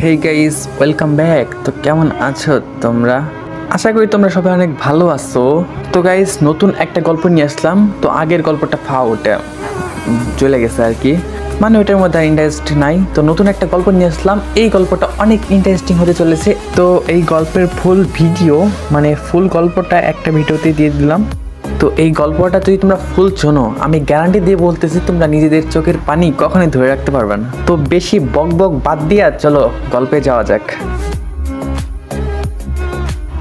Hey guys, welcome back. তো কেমন আছো তোমরা? আশা করি তোমরা সবাই অনেক ভালো আছো। তো গাইস, নতুন একটা গল্প নিয়ে আসলাম। তো আগের গল্পটা ওটা চলে গেছে আর কি, মানে ওটার মধ্যে ইন্টারেস্ট নাই। তো নতুন একটা গল্প নিয়ে আসলাম, এই গল্পটা অনেক ইন্টারেস্টিং হতে চলেছে। তো এই গল্পের ফুল ভিডিও, মানে ফুল গল্পটা একটা ভিডিওতে দিয়ে দিলাম। তো এই গল্পটা যদি তোমরা ফুল শোনো, আমি গ্যারান্টি দিয়ে বলতেছি তোমরা নিজেদের চোখের পানি কখনোই ধরে রাখতে পারবে না। তো বেশি বক বক বাদ দিয়া চলো গল্পে যাওয়া যাক।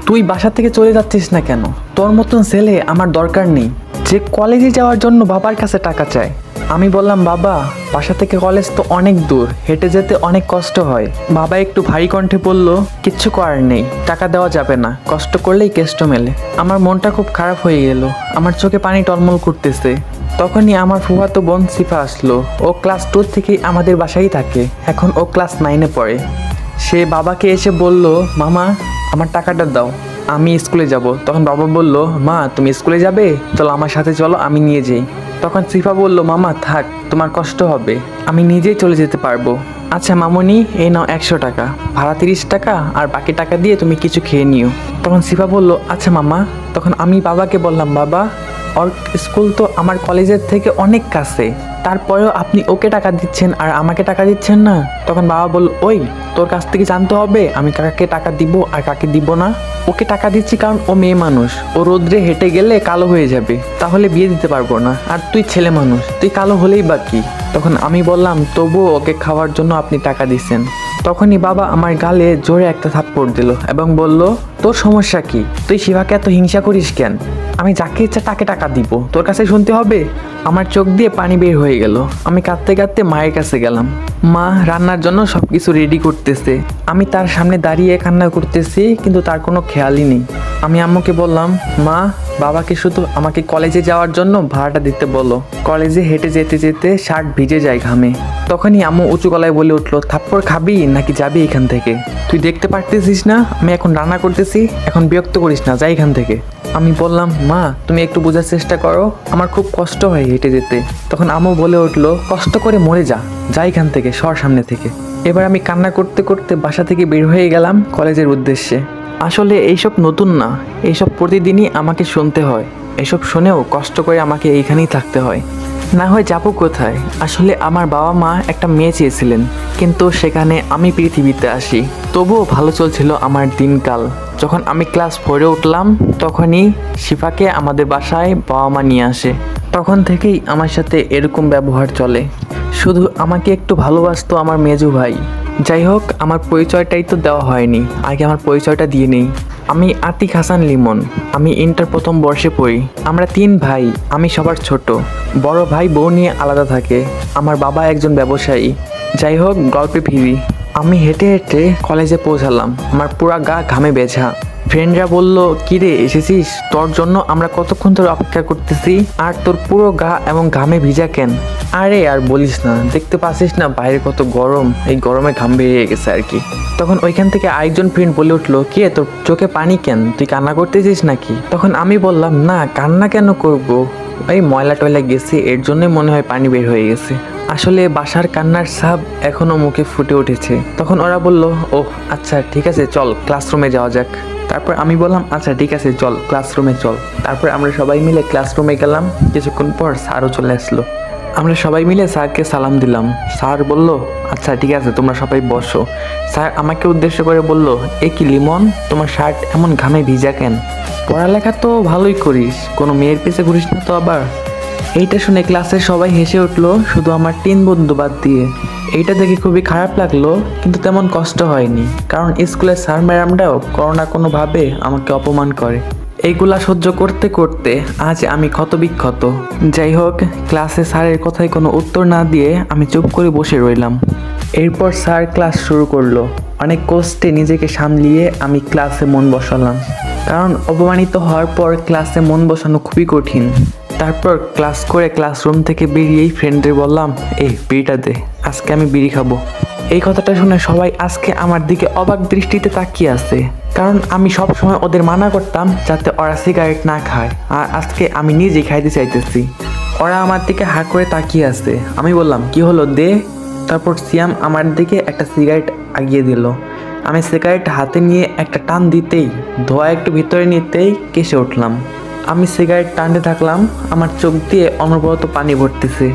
তুই বাসা থেকে চলে যাচ্ছিস না কেন? তোর মতন ছেলে আমার দরকার নেই, যে কলেজে যাওয়ার জন্য বাবার কাছে টাকা চায়। আমি বললাম, বাবা বাসা থেকে কলেজ তো অনেক দূর, হেঁটে যেতে অনেক কষ্ট হয়। বাবা একটু ভারী কণ্ঠে বলল, কিচ্ছু করার নেই, টাকা দেওয়া যাবে না, কষ্ট করলেই কেষ্ট মেলে। আমার মনটা খুব খারাপ হয়ে গেল, আমার চোখে পানি টলমল করতেছে। তখনই আমার ফুফাতো বোন সিফা আসলো। ও ক্লাস 2 থেকেই আমাদের বাসায় থাকে, এখন ও ক্লাস 9-এ পড়ে। সে বাবাকে এসে বলল, মামা আমার টাকাটা দাও, আমি স্কুলে যাব। তখন বাবা বলল, মা তুমি স্কুলে যাবে, চলো আমার সাথে চলো, আমি নিয়ে যাই। তখন সিফা বলল, মামা থাক, তোমার কষ্ট হবে, আমি নিজেই চলে যেতে পারবো। আচ্ছা মামনি, এই নাও 100 টাকা, ভাড়া 30 টাকা, আর বাকি টাকা দিয়ে তুমি কিছু খেয়ে নিও। তখন সিফা বলল, আচ্ছা মামা। তখন আমি বাবাকে বললাম, বাবা ওর স্কুল তো আমার কলেজের থেকে অনেক কাছে, তারপরেও আপনি ওকে টাকা দিচ্ছেন আর আমাকে টাকা দিচ্ছেন না। তখন বাবা বলল, ওই তোর কাছ থেকে জানতে হবে আমি কাকে টাকা দিব আর কাকে দিব না। ওকে টাকা দিচ্ছি কারণ ও মেয়ে মানুষ, ও রোদ্রে হেঁটে গেলে কালো হয়ে যাবে, তাহলে বিয়ে দিতে পারবো না। আর তুই ছেলে মানুষ, তুই কালো হলেই বা কি। তখন আমি বললাম, তবুও ওকে খাওয়ার জন্য আপনি টাকা দিচ্ছেন। তখনই বাবা আমার গালে জোরে একটা থাপ্পড় দিল এবং বলল, তোর সমস্যা কি? তুই শিবাকে এত হিংসা করিস কেন? আমি যাকে ইচ্ছা তাকে টাকা দিব, তোর কাছে শুনতে হবে? আমার চোখ দিয়ে পানি বের হয়ে গেল। আমি কাঁদতে কাঁদতে মায়ের কাছে গেলাম। মা রান্নার জন্য সবকিছু রেডি করতেছে, আমি তার সামনে দাঁড়িয়ে কান্না করতেছি, কিন্তু তার কোনো খেয়ালই নেই। আমি আম্মুকে বললাম, মা বাবাকে শুধু আমাকে কলেজে যাওয়ার জন্য ভাড়াটা দিতে বলো, কলেজে হেঁটে যেতে যেতে শার্ট ভিজে যায় ঘামে। তখনই আম্মু উঁচু গলায় বলে উঠলো, থাপ্পড় খাবি নাকি যাবি এখান থেকে? তুই দেখতে পারতেছিস না আমি এখন রান্না করতেছি, এখন বিরক্ত করিস না, যাই এখান থেকে। আমি বললাম, মা তুমি একটু বোঝার চেষ্টা করো, আমার খুব কষ্ট হয় হেঁটে যেতে। তখন আম্মু বলে উঠলো, কষ্ট করে মরে যা, যাই এখান থেকে, সর সামনে থেকে। এবার আমি কান্না করতে করতে বাসা থেকে বের হয়ে গেলাম কলেজের উদ্দেশ্যে। আসলে এইসব নতুন না, এইসব প্রতিদিনই আমাকে শুনতে হয়, এসব শুনেও কষ্ট করে আমাকে এইখানেই থাকতে হয়, না হয় যাবো কোথায়? আসলে আমার বাবা মা একটা মেয়ে চেয়েছিলেন, কিন্তু সেখানে আমি পৃথিবীতে আসি। তবুও ভালো চলছিল আমার দিনকাল। যখন আমি ক্লাস 4-এ উঠলাম, তখনই শিফাকে আমাদের বাসায় বাবা মা নিয়ে আসে। তখন থেকেই আমার সাথে এরকম ব্যবহার চলে, শুধু আমাকে একটু ভালোবাসতো আমার মেজু ভাই। যাই হোক, আমার পরিচয়টাই তো দেওয়া হয়নি, আগে আমার পরিচয়টা দিয়ে নেই। আমি আতিক হাসান লিমন, আমি ইন্টার প্রথম বর্ষে পড়ি। আমরা 3 ভাই, আমি সবার ছোট। বড় ভাই বউ নিয়ে আলাদা থাকে, আমার বাবা একজন ব্যবসায়ী। যাই হোক, গল্পে ফিরি। আমি হেঁটে হেঁটে কলেজে পৌঁছালাম, আমার পুরা গা ঘামে ভেজা। ফ্রেন্ডরা বলল, কিরে এসেছিস? তোর জন্য আমরা কতক্ষণ ধরে অপেক্ষা করতেছি, আর তোর পুরো গা এবং ঘামে ভিজা কেন? আরে আর বলিস না, দেখতে পাচ্ছিস না বাইরে কত গরম, এই গরমে ঘাম বেরিয়ে গেছে আর কি। তখন ওইখান থেকে আরেকজন ফ্রেন্ড বলে উঠলো, কে তোর চোখে পানি কেন, তুই কান্না করতেছিস নাকি? তখন আমি বললাম, না কান্না কেন করব, এই ময়লা টয়লা গেছে, এর জন্যই মনে হয় পানি বের হয়ে গেছে। আসলে বাসার কান্নার ছাপ এখনো মুখে ফুটে উঠেছে। তখন ওরা বলল, ওহ আচ্ছা ঠিক আছে, চল ক্লাসরুমে যাওয়া যাক। তারপর আমি বললাম, আচ্ছা ঠিক আছে চল ক্লাসরুমে চল। তারপর আমরা সবাই মিলে ক্লাসরুমে গেলাম। কিছুক্ষণ পর স্যারও চলে আসলো। আমরা সবাই মিলে স্যারকে সালাম দিলাম। স্যার বলল, আচ্ছা ঠিক আছে তোমরা সবাই বসো। স্যার আমাকে উদ্দেশ্য করে বলল, এ কি লিমন, তোমার শার্ট এমন ঘামে ভিজা কেন? পড়ালেখা তো ভালোই করিস, কোনো মেয়ের পিছে ঘুরিস না তো আবার? এইটা শুনে ক্লাসের সবাই হেসে উঠলো, শুধু আমার 3 বন্ধু বাদ দিয়ে। এইটা দেখে খুবই খারাপ লাগলো, কিন্তু তেমন কষ্ট হয়নি, কারণ স্কুলের স্যার ম্যাডামরাও কোনো না কোনোভাবে আমাকে অপমান করে। এইগুলা সহ্য করতে করতে আজ আমি ক্ষতবিক্ষত। যাই হোক, ক্লাসে স্যারের কথায় কোনো উত্তর না দিয়ে আমি চুপ করে বসে রইলাম। এরপর স্যার ক্লাস শুরু করলো। অনেক কষ্টে নিজেকে সামলিয়ে আমি ক্লাসে মন বসালাম, কারণ অপমানিত হওয়ার পর ক্লাসে মন বসানো খুবই কঠিন। তারপর ক্লাস করে ক্লাসরুম থেকে বেরিয়েই ফ্রেন্ডদের বললাম, বিড়িটা দে, আজকে আমি বিড়ি খাবো। এই কথাটা শুনে সবাই আজকে আমার দিকে অবাক দৃষ্টিতে তাকিয়ে আছে, কারণ আমি সব সময় ওদের মানা করতাম যাতে ওরা সিগারেট না খায়, আর আজকে আমি নিজেই খাইতে চাইতেছি। ওরা আমার দিকে হা করে তাকিয়ে আছে। আমি বললাম, কি হলো দে। তারপর সিয়াম আমার দিকে একটা সিগারেট আগিয়ে দিল। আমি সিগারেট হাতে নিয়ে একটা টান দিতেই, ধোঁয়া একটু ভিতরে নিতেই কেসে উঠলাম। আমি সিগারেট টানতে থাকলাম, আমার চোখ দিয়ে অনবরত পানি ভরতেছে।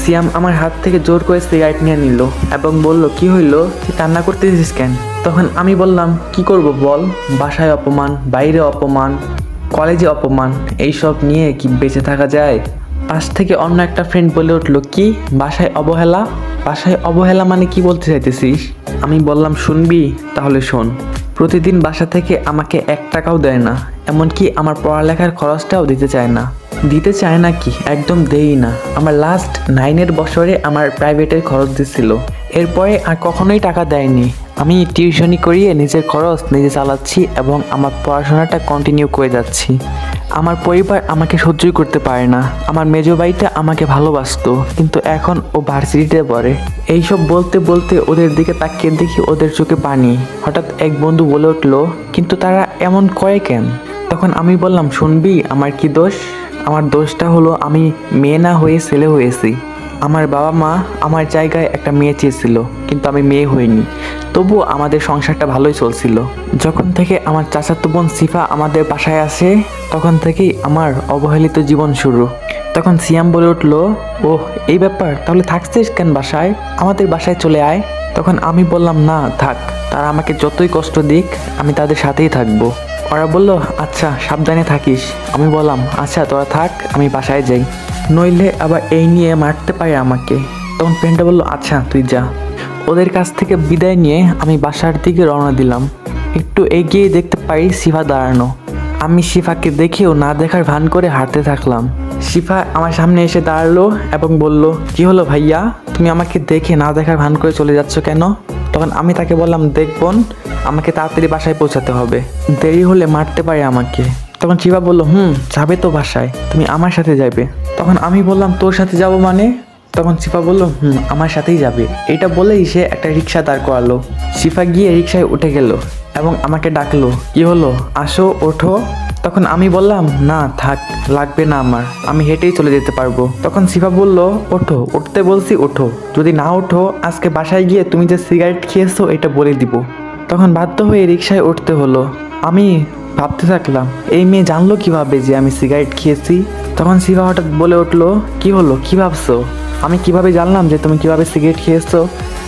সিয়াম আমার হাত থেকে জোর করে সিগারেট নিয়ে নিল এবং বলল, কি হইলো, তুই কান্না করতেছিস কেন? তখন আমি বললাম, কি করব বল, বাসায় অপমান, বাইরে অপমান, কলেজে অপমান, এইসব নিয়ে কি বেঁচে থাকা যায়? পাশ থেকে অন্য একটা ফ্রেন্ড বলে উঠলো, কি বাসায় অবহেলা? বাসায় অবহেলা মানে কি বলতে চাইতেছিস? আমি বললাম, শুনবি? তাহলে শোন। প্রতিদিন বাসা থেকে আমাকে 1 টাকাও দেয় না, এমনকি আমার পড়ালেখার খরচটাও দিতে চায় না। দিতে চায় না কি, একদম দেই না। আমার লাস্ট 9 বছরে আমার প্রাইভেটের খরচ দিচ্ছিল, এরপরে আর কখনোই টাকা দেয়নি। আমি টিউশনি করিয়ে নিজের খরচ নিজে চালাচ্ছি এবং আমার পড়াশোনাটা কন্টিনিউ করে যাচ্ছি। আমার পরিবার আমাকে সহ্যই করতে পারে না। আমার মেজো ভাইটা আমাকে ভালোবাসতো, কিন্তু এখন ও ভার্সিটিতে পড়ে। এইসব বলতে বলতে ওদের দিকে তাকিয়ে দেখি ওদের চোখে পানি। হঠাৎ এক বন্ধু বলে উঠলো, কিন্তু তারা এমন করে কেন? তখন আমি বললাম, শুনবি আমার কি দোষ? আমার দোষটা হলো আমি মেয়ে না হয়ে ছেলে হয়েছি। আমার বাবা মা আমার জায়গায় একটা মেয়ে চেয়েছিল, কিন্তু আমি মেয়ে হইনি। তবুও আমাদের সংসারটা ভালোই চলছিল। যখন থেকে আমার চাচাতো বোন সিফা আমাদের বাসায় আসে, তখন থেকেই আমার অবহেলিত জীবন শুরু। তখন সিয়াম বলে উঠলো, ওহ এই ব্যাপার, তাহলে থাকছিস কেন বাসায়? আমাদের বাসায় চলে আয়। তখন আমি বললাম, না থাক, তারা আমাকে যতই কষ্ট দিক আমি তাদের সাথেই থাকবো। ওরা বলল, আচ্ছা সাবধানে থাকিস। আমি বললাম, আচ্ছা তোরা থাক, আমি বাসায় যাই, নইলে আবার এই নিয়ে মারতে পারে আমাকে। তখন ফ্রেন্ডটা বললো, আচ্ছা তুই যা। ওদের কাছ থেকে বিদায় নিয়ে আমি বাসার দিকে রওনা দিলাম। একটু এগিয়ে দেখতে পাই শিফা দাঁড়ানো। আমি শিফাকে দেখেও না দেখার ভান করে হাঁটতে থাকলাম। শিফা আমার সামনে এসে দাঁড়ালো এবং বলল, কি হলো ভাইয়া, তুমি আমাকে দেখে না দেখার ভান করে চলে যাচ্ছ কেন? তখন আমি তাকে বললাম, দেখবোন, আমাকে তাড়াতাড়ি বাসায় পৌঁছাতে হবে, দেরি হলে মারতে পারে আমাকে। তখন শিফা বলল, যাবে তো বাসায়, তুমি আমার সাথে যাবে। তখন আমি বললাম, তোর সাথে যাব মানে? তখন শিফা বলল, আমার সাথেই যাবে। এটা বলেই সে একটা রিক্সা দাঁড় করালো। শিফা গিয়ে রিক্সায় উঠে গেল এবং আমাকে ডাকলো, কি হলো, আসো ওঠো। তখন আমি বললাম, না থাক, লাগবে না আমার, আমি হেঁটেই চলে যেতে পারবো। তখন শিফা বলল, ওঠো, উঠতে বলছি ওঠো, যদি না ওঠো আজকে বাসায় গিয়ে তুমি যে সিগারেট খেয়েছো এটা বলে দিব। তখন বাধ্য হয়ে রিক্সায় উঠতে হলো। আমি ভাবতে থাকলাম, এই মেয়ে জানলো কিভাবে যে আমি সিগারেট খেয়েছি? তখন শিফা হঠাৎ বলে উঠলো, কি হলো, কি ভাবছো? আমি কিভাবে জানলাম যে তুমি কিভাবে সিগারেট খেয়েছো?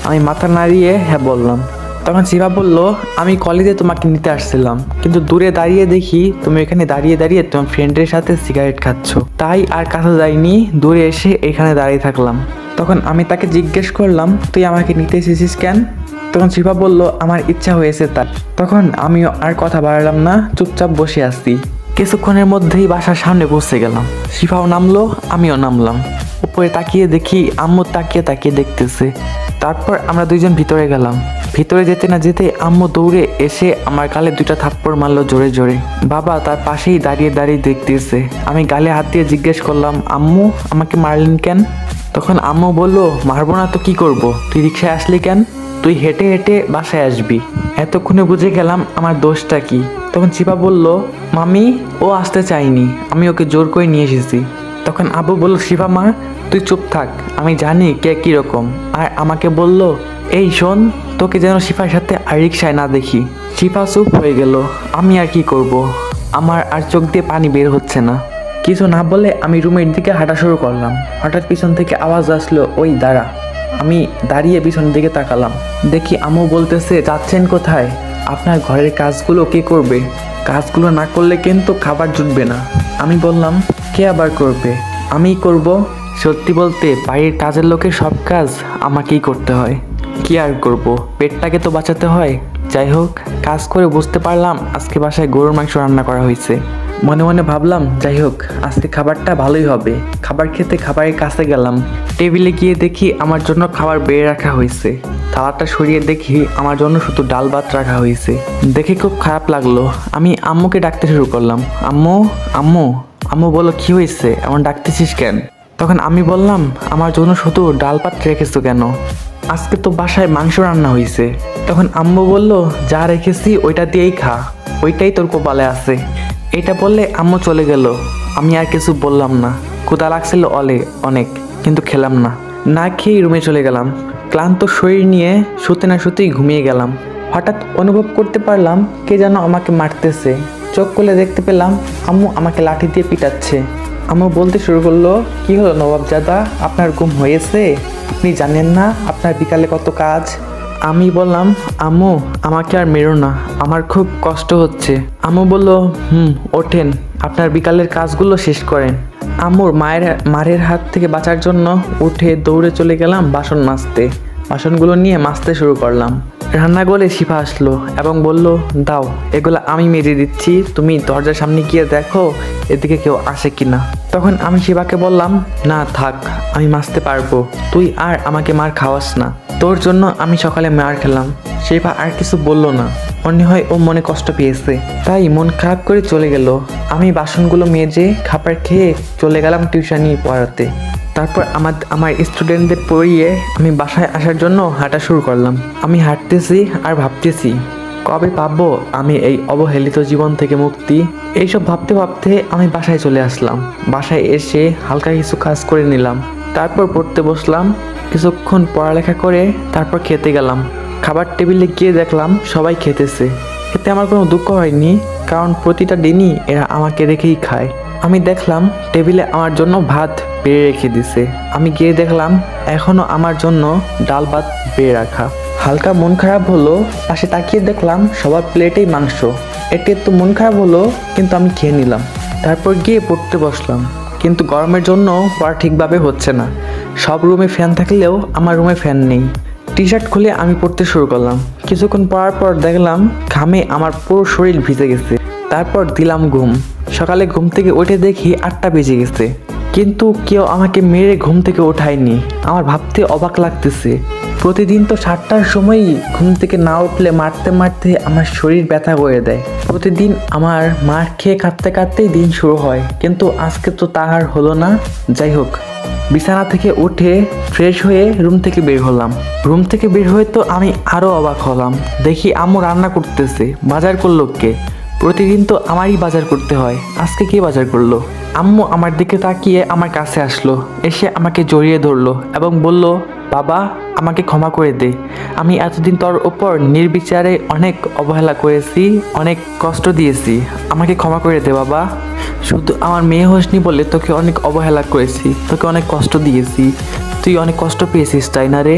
আমি মাথা নাড়িয়ে হ্যাঁ বললাম। তখন শিফা বলল, আমি কলেজে তোমাকে নিতে আসছিলাম, কিন্তু দূরে দাঁড়িয়ে দেখি তুমি এখানে দাঁড়িয়ে দাঁড়িয়ে তোমার ফ্রেন্ডের সাথে সিগারেট খাচ্ছ, তাই আর কাছে যাইনি, দূরে এসে এখানে দাঁড়িয়ে থাকলাম। তখন আমি তাকে জিজ্ঞেস করলাম, তুই আমাকে নিতে এসেছিস কেন? তখন শিফা বলল, আমার ইচ্ছা হয়েছে তার। তখন আমিও আর কথা বাড়ালাম না, চুপচাপ বসে আসছি। কিছুক্ষণের মধ্যেই বাসার সামনে পৌঁছে গেলাম। শিফাও নামলো, আমিও নামলাম। উপরে তাকিয়ে দেখি আম্মু তাকিয়ে তাকিয়ে দেখতেছে। তারপর আমরা দুইজন ভিতরে গেলাম। ভিতরে যেতে না যেতে আম্মু দৌড়ে এসে আমার গালে 2টা থাপ্পড় মারলো জোরে জোরে। বাবা তার পাশেই দাঁড়িয়ে দাঁড়িয়ে দেখতেছে। আমি গালে হাত দিয়ে জিজ্ঞেস করলাম, আম্মু আমাকে মারলেন কেন? তখন আম্মু বলল, মারবো না তো কি করব, তুই রিক্সায় আসলি কেন? তুই হেঁটে হেঁটে বাসায় আসবি। এতক্ষণে বুঝে গেলাম আমার দোষটা কি। তখন চিপা বলল, মামি ও আসতে চাইনি, আমি ওকে জোর করে নিয়ে এসেছি। তখন আব্বু বলল, শিফা মা তুই চুপ থাক, আমি জানি কে কীরকম। আর আমাকে বলল, এই শোন, তোকে যেন শিফার সাথে আর রিক্সায় না দেখি। শিফা চুপ হয়ে গেল। আমি আর কি করব, আমার আর চোখ দিয়ে পানি বের হচ্ছে না। কিছু না বলে আমি রুমের দিকে হাঁটা শুরু করলাম। হঠাৎ পিছন থেকে আওয়াজ আসলো, ওই দাঁড়া। আমি দাঁড়িয়ে পিছনের দিকে তাকালাম, দেখি আম্মু বলতেছে, যাচ্ছেন কোথায়? আপনার ঘরের কাজগুলো কে করবে? কাজগুলো না করলে কিন্তু খাবার জুটবে না। আমি বললাম, কে আবার করবে? আমিই করব। সত্যি বলতে বাড়ির কাজের লোকের সব কাজ আমাকেই করতে হয়। কি আর করব, পেটটাকে তো বাঁচাতে হয়। যাই হোক, কাজ করে বুঝতে পারলাম আজকে বাসায় গরুর মাংস রান্না করা হয়েছে। মনে মনে ভাবলাম, যাই হোক আজকে খাবারটা ভালোই হবে। খাবার খেতে খাবারের কাছে গেলাম। টেবিলে গিয়ে দেখি আমার জন্য খাবার বেড়ে রাখা হয়েছে। থালাটা সরিয়ে দেখি আমার জন্য শুধু ডাল ভাত রাখা হয়েছে। দেখে খুব খারাপ লাগলো। আমি আম্মুকে ডাকতে শুরু করলাম, আম্মু আম্মু। আম্মু বললো, কি হয়েছে, এমন ডাকতেছিস কেন? তখন আমি বললাম, আমার জন্য শুধু ডাল ভাত রেখেছো কেন? আজকে তো বাসায় মাংস রান্না হয়েছে। তখন আম্মু বলল, যা রেখেছি ওইটা দিয়েই খা, ওইটাই তোর কপালে আছে। এটা বললে আম্মু চলে গেল। আমি আর কিছু বললাম না। ক্ষুধা লাগছিল অনেক, কিন্তু খেলাম না। না খেয়ে রুমে চলে গেলাম। ক্লান্ত শরীর নিয়ে শুতে না শুতেই ঘুমিয়ে গেলাম। হঠাৎ অনুভব করতে পারলাম কে যেন আমাকে মারতেছে। চোখ খুলে দেখতে পেলাম আম্মু আমাকে লাঠি দিয়ে পিটাচ্ছে। আম্মু বলতে শুরু করলো, কি হলো নবাবজাদা, আপনার ঘুম হয়েছে? আপনি জানেন না আপনার বিকালে কত কাজ? আমি বললাম, আম্মু আমাকে আর মেরো না, আমার খুব কষ্ট হচ্ছে। আম্মু বলল, ওঠেন, আপনার বিকালের কাজগুলো শেষ করেন। আম্মুর মারের হাত থেকে বাঁচার জন্য উঠে দৌড়ে চলে গেলাম বাসন মাজতে। বাসনগুলো নিয়ে মাজতে শুরু করলাম। রান্নাঘরে শিফা আসলো এবং বলল, দাও এগুলো আমি মেজে দিচ্ছি, তুমি দরজার সামনে গিয়ে দেখো এদিকে কেউ আসে কিনা। তখন আমি শিফাকে বললাম, না থাক, আমি মাজতে পারবো, তুই আর আমাকে মার খাওয়াস না, তোর জন্য আমি সকালে মার খেলাম। শিফা আর কিছু বলল না, মনে হয় ও মনে কষ্ট পেয়েছে, তাই মন খারাপ করে চলে গেল। আমি বাসনগুলো মেজে খাবার খেয়ে চলে গেলাম টিউশনি পড়াতে। তারপর আমার স্টুডেন্টদের পড়িয়ে আমি বাসায় আসার জন্য হাঁটা শুরু করলাম। আমি হাঁটতেছি আর ভাবতেছি কবে পাবো আমি এই অবহেলিত জীবন থেকে মুক্তি। এইসব ভাবতে ভাবতে আমি বাসায় চলে আসলাম। বাসায় এসে হালকা কিছু কাজ করে নিলাম, তারপর পড়তে বসলাম। কিছুক্ষণ পড়ালেখা করে তারপর খেতে গেলাম। খাবার টেবিলে গিয়ে দেখলাম সবাই খেতেছে। এতে আমার কোনো দুঃখ হয়নি, কারণ প্রতিটা দিনই এরা আমাকে রেখেই খায়। আমি দেখলাম টেবিলে আমার জন্য ভাত বেড়ে রেখে দিছে। আমি গিয়ে দেখলাম এখনো আমার জন্য ডাল ভাত বেড়ে রাখা। হালকা মন খারাপ হলো, পাশে তাকিয়ে দেখলাম সবার প্লেটেই মাংস। এতে তো মন খারাপ হলো, কিন্তু আমি খেয়ে নিলাম। তারপর গিয়ে পড়তে বসলাম, কিন্তু গরমের জন্য পড়া ঠিকভাবে হচ্ছে না। সব রুমে ফ্যান থাকলেও আমার রুমে ফ্যান নেই। টি শার্ট খুলে আমি পড়তে শুরু করলাম। কিছুক্ষণ পড়ার পর দেখলাম ঘামে আমার পুরো শরীর ভিজে গেছে। তারপর দিলাম ঘুম। সকালে ঘুম থেকে উঠে দেখি 8টা বেজে গেছে, কিন্তু কেউ আমাকে মেরে ঘুম থেকে ওঠায়নি। আমার ভাবতে অবাক লাগতেছে, প্রতিদিন তো 7টার সময়ই ঘুম থেকে না উঠলে মারতে মারতে আমার শরীর ব্যথা করে দেয়। প্রতিদিন আমার মার খেয়ে কাঁদতে কাঁদতেই দিন শুরু হয়, কিন্তু আজকে তো তা আর হলো না। যাই হোক, বিছানা থেকে উঠে ফ্রেশ হয়ে রুম থেকে বের হলাম। রুম থেকে বের হয়ে তো আমি আরও অবাক হলাম। দেখি আম্মু রান্না করতেছে। বাজার করলো কে? প্রতিদিন তো আমারই বাজার করতে হয়, আজকে কে বাজার করলো? আম্মু আমার দিকে তাকিয়ে আমার কাছে আসলো, এসে আমাকে জড়িয়ে ধরলো এবং বলল, বাবা আমাকে ক্ষমা করে দে, আমি এতদিন তোর ওপর নির্বিচারে অনেক অবহেলা করেছি, অনেক কষ্ট দিয়েছি, আমাকে ক্ষমা করে দে বাবা। শুধু আমার মেয়ে হোসনি বলে তোকে অনেক অবহেলা করেছি, তোকে অনেক কষ্ট দিয়েছি, তুই অনেক কষ্ট পেয়েছিস তাই না রে?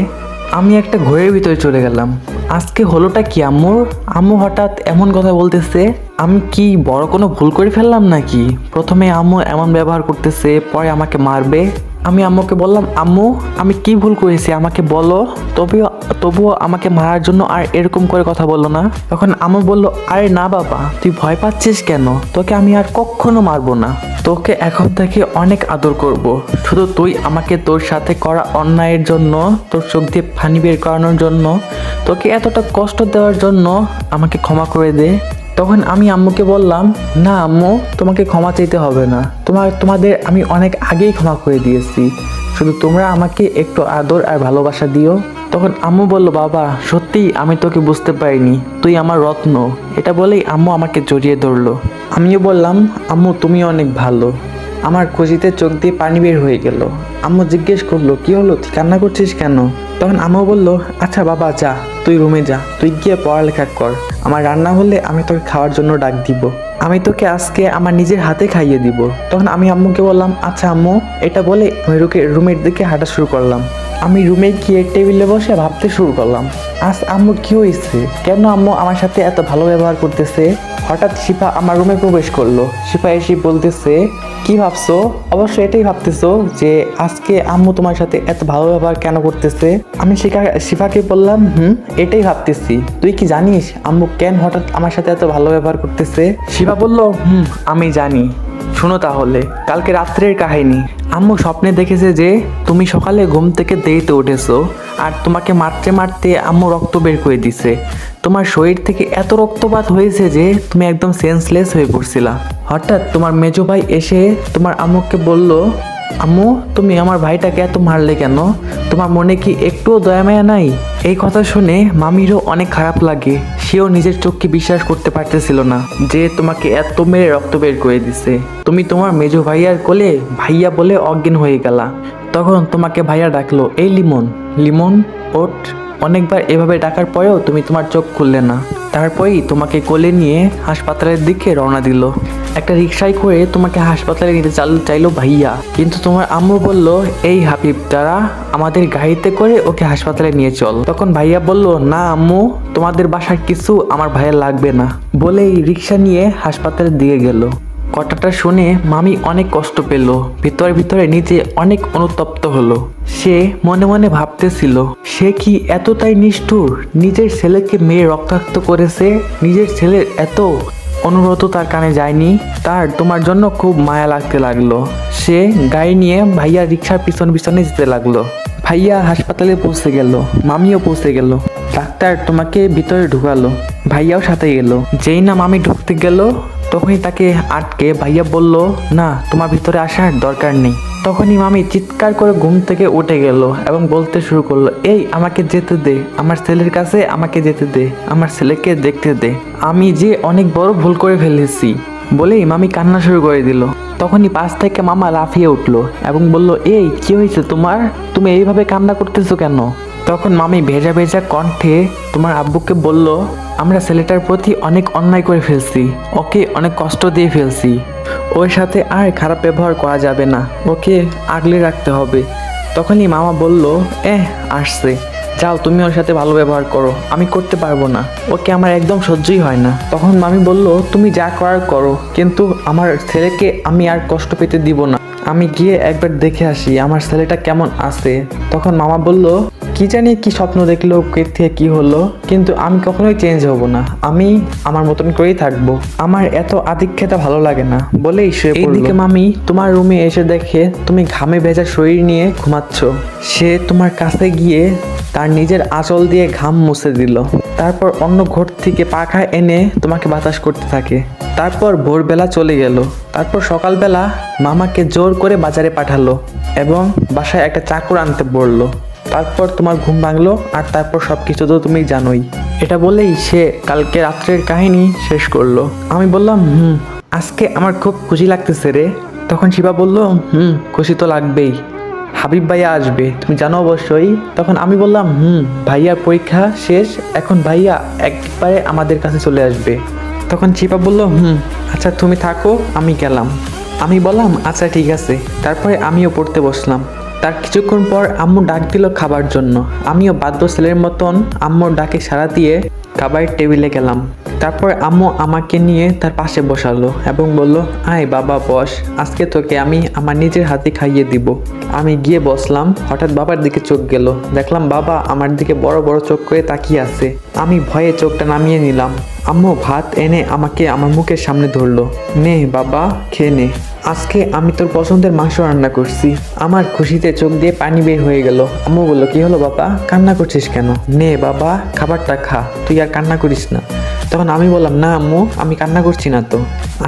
আমি একটা ঘরের ভিতরে চলে গেলাম। আজকে হলোটা কি আম্মুর? আম্মু হঠাৎ এমন কথা বলতেছে, আমি কি বড় কোনো ভুল করে ফেললাম নাকি? প্রথমে আম্মু এমন ব্যবহার করতেছে, পরে আমাকে মারবে। আমি আম্মুকে বললাম, আম্মু আমি কি ভুল করেছি আমাকে বলো, তবুও আমাকে মারার জন্য আর এরকম করে কথা বললো না। তখন আম্মু বলল, আরে না বাবা, তুই ভয় পাচ্ছিস কেন? তোকে আমি আর কখনো মারবো না, তোকে এখন থেকে অনেক আদর করব। শুধু তুই আমাকে তোর সাথে করা অন্যায়ের জন্য, তোর চোখ দিয়ে পানি বের করানোর জন্য, তোকে এতটা কষ্ট দেওয়ার জন্য আমাকে ক্ষমা করে দে। তখন আমি আম্মুকে বললাম, না আম্মু, তোমাকে ক্ষমা চাইতে হবে না, তোমাদের আমি অনেক আগেই ক্ষমা করে দিয়েছি, শুধু তোমরা আমাকে একটু আদর আর ভালোবাসা দিও। তখন আম্মু বলল, বাবা সত্যিই আমি তোকে বুঝতে পারিনি, তুই আমার রত্ন। এটা বলেই আম্মু আমাকে জড়িয়ে ধরলো। আমিও বললাম, আম্মু তুমি অনেক ভালো। আমার খুশিতে চোখ দিয়ে পানি বের হয়ে গেল। আম্মু জিজ্ঞেস করলো, কি হলো, তুই কান্না করছিস কেন? তখন আম্মু বলল, আচ্ছা বাবা যা, তুই রুমে যা, তুই গিয়ে পড়ালেখা কর, আমার রান্না হলে আমি তোকে খাওয়ার জন্য ডাক দিব, আমি তোকে আজকে আমার নিজের হাতে খাইয়ে দিব। তখন আমি আম্মুকে বললাম, আচ্ছা আম্মু। এটা বলে আমি রুমের দিকে হাঁটা শুরু করলাম। আমি রুমে গিয়ে টেবিলে বসে ভাবতে শুরু করলাম, আজ আম্মুর কি হয়েছে, কেন আম্মু আমার সাথে এত ভালো ব্যবহার করতেছে? হঠাৎ শিফা আমার রুমে প্রবেশ করলো। শিফা এসে বলতেছে, কি ভাবছো? অবশ্যই এটাই ভাবতেছো যে আজকে আম্মু তোমার সাথে এত ভালো ব্যবহার কেন করতেছে। আমি শিফাকে বললাম, এটাই ভাবতেছি। তুই কি জানিস আম্মু কেন হঠাৎ আমার সাথে এত ভালো ব্যবহার করতেছে? শিফা বলল, আমি জানি। শোনো তাহলে কালকে রাত্রের কাহিনী। আম্মু স্বপ্নে দেখেছে যে তুমি সকালে ঘুম থেকে দেরিতে উঠেছো, আর তোমাকে মারতে মারতে আম্মু রক্ত বের করে দিছে। তোমার শরীর থেকে এত রক্তপাত হয়েছে যে তুমি একদম সেন্সলেস হয়ে পড়ছিলা। হঠাৎ তোমার মেজো ভাই এসে তোমার আম্মুকে বলল, আম্মু তুমি আমার ভাইটাকে এত মারলে কেন? তোমার মনে কি একটুও দয়া মায়া নাই? এই কথা শুনে মামিরও অনেক খারাপ লাগে। সেও নিজের চোখকে বিশ্বাস করতে পারতেছিল না যে তোমাকে এত মেরে রক্ত বের করে দিছে। তুমি তোমার মেজো ভাইয়ার কোলে ভাইয়া বলে অজ্ঞান হয়ে গেলা। তখন তোমাকে ভাইয়া ডাকলো, এই লিমন, লিমন ওঠ। অনেকবার এভাবে ডাকার পরেও তুমি তোমার চোখ খুললে না। তারপরেই তোমাকে কোলে নিয়ে হাসপাতালের দিকে রওনা দিল। একটা রিক্সায় করে তোমাকে হাসপাতালে নিতে চাইলো ভাইয়া, কিন্তু তোমার আম্মু বলল, এই হাবিব দ্বারা আমাদের গাড়িতে করে ওকে হাসপাতালে নিয়ে চল। তখন ভাইয়া বলল, না আম্মু, তোমাদের বাসার কিছু আমার ভাইয়ের লাগবে না, বলেই রিক্সা নিয়ে হাসপাতালের দিকে গেল। কথাটা শুনে মামি অনেক কষ্ট পেল, ভিতরে ভিতরে নিজে অনেক অনুতপ্ত হলো। সে মনে মনে ভাবতেছিল, সে কি এতটাই নিষ্ঠুর, নিজের ছেলেকে মেয়ে রক্তাক্ত করেছে, নিজের ছেলের এত অনুরোধ তার কানে যায়নি। তার তোমার জন্য খুব মায়া লাগতে লাগলো। সে গাড়ি নিয়ে ভাইয়া রিক্সার পিছনে পিছনে যেতে লাগলো। ভাইয়া হাসপাতালে পৌঁছে গেল, মামিও পৌঁছে গেল। ডাক্তার তোমাকে ভিতরে ঢুকালো, ভাইয়াও সাথে গেল। যেই না মামি ঢুকতে গেল, তখনই তাকে আটকে ভাইয়া বলল, না, তোমার ভিতরে আসার দরকার নেই। তখনই মামি চিৎকার করে ঘুম থেকে উঠে গেল এবং বলতে শুরু করলো, এই আমাকে যেতে দে, আমার ছেলের কাছে আমাকে যেতে দে, আমার ছেলেকে দেখতে দে, আমি যে অনেক বড় ভুল করে ফেলেছি, বলেই মামি কান্না শুরু করে দিল। তখনই পাশ থেকে মামা লাফিয়ে উঠলো এবং বলল, এই কি হয়েছে তোমার, তুমি এইভাবে কান্না করতেছো কেন? তখন মামি ভেজা ভেজা কণ্ঠে তোমার আব্বুকে বলল, আমরা ছেলেটার প্রতি অনেক অন্যায় করে ফেলছি, ওকে অনেক কষ্ট দিয়ে ফেলছি, ওর সাথে আর খারাপ ব্যবহার করা যাবে না, ওকে আগলে রাখতে হবে। তখনই মামা বলল, আসছে, যাও তুমি ওর সাথে ভালো ব্যবহার করো, আমি করতে পারবো না, ওকে আমার একদম সহ্যই হয় না। তখন মামি বলল, তুমি যা করার করো, কিন্তু আমার ছেলেকে আমি আর কষ্ট পেতে দিব না, আমি গিয়ে একবার দেখে আসি আমার ছেলেটা কেমন আছে। তখন মামা বলল, কি জানি কি স্বপ্ন দেখলো, কে থেকে কি হলো, কিন্তু আমি কখনোই চেঞ্জ হব না, আমি আমার মতন করেই থাকবো, আমার এত আধিক্যতা ভালো লাগে না, বলেই শুয়ে পড়ল। এইদিকে মামি তোমার রুমে এসে দেখে তুমি ঘামে ভেজা শরীর নিয়ে ঘুমাচ্ছ। সে তোমার কাছে গিয়ে তার নিজের আঁচল দিয়ে ঘাম মুছে দিল, তারপর অন্য ঘর থেকে পাখা এনে তোমাকে বাতাস করতে থাকে। তারপর ভোরবেলা চলে গেল। তারপর সকালবেলা মামাকে জোর করে বাজারে পাঠালো এবং বাসায় একটা চাকর আনতে বললো। তারপর তোমার ঘুম ভাঙলো, আর তারপর সব কিছু তো তুমি জানোই। এটা বলেই সে কালকে রাত্রের কাহিনী শেষ করলো। আমি বললাম, আজকে আমার খুব খুশি লাগতেছে রে। তখন শিবা বলল, খুশি তো লাগবেই, হাবিব ভাইয়া আসবে, তুমি জানো অবশ্যই। তখন আমি বললাম, ভাইয়ার পরীক্ষা শেষ, এখন ভাইয়া একবারে আমাদের কাছে চলে আসবে। তখন শিবা বলল, আচ্ছা তুমি থাকো, আমি গেলাম। আমি বললাম, আচ্ছা ঠিক আছে। তারপরে আমিও পড়তে বসলাম। তার কিছুক্ষণ পর আম্মু ডাক দিল খাবার জন্য। আমিও বাধ্য ছেলের মতন আম্মুর ডাকে সাড়া দিয়ে খাবারের টেবিলে গেলাম। তারপর আম্মু আমাকে নিয়ে তার পাশে বসালো এবং বলল, আয় বাবা বস, আজকে তোকে আমি আমার নিজের হাতে খাইয়ে দিব। আমি গিয়ে বসলাম। হঠাৎ বাবার দিকে চোখ গেল, দেখলাম বাবা আমার দিকে বড় বড় চোখ করে তাকিয়ে আছে। আমি ভয়ে চোখটা নামিয়ে নিলাম। আম্মু ভাত এনে আমাকে আমার মুখের সামনে ধরলো, নে বাবা খেয়ে নে, আজকে আমি তোর পছন্দের মাংস রান্না করছি। আমার খুশিতে চোখ দিয়ে পানি বের হয়ে গেল। আম্মু বলল, কি হলো বাবা, কান্না করছিস কেন? নে বাবা খাবারটা খা, তুই আর কান্না করিস না। তখন আমি বললাম, না আম্মু, আমি কান্না করছি না তো,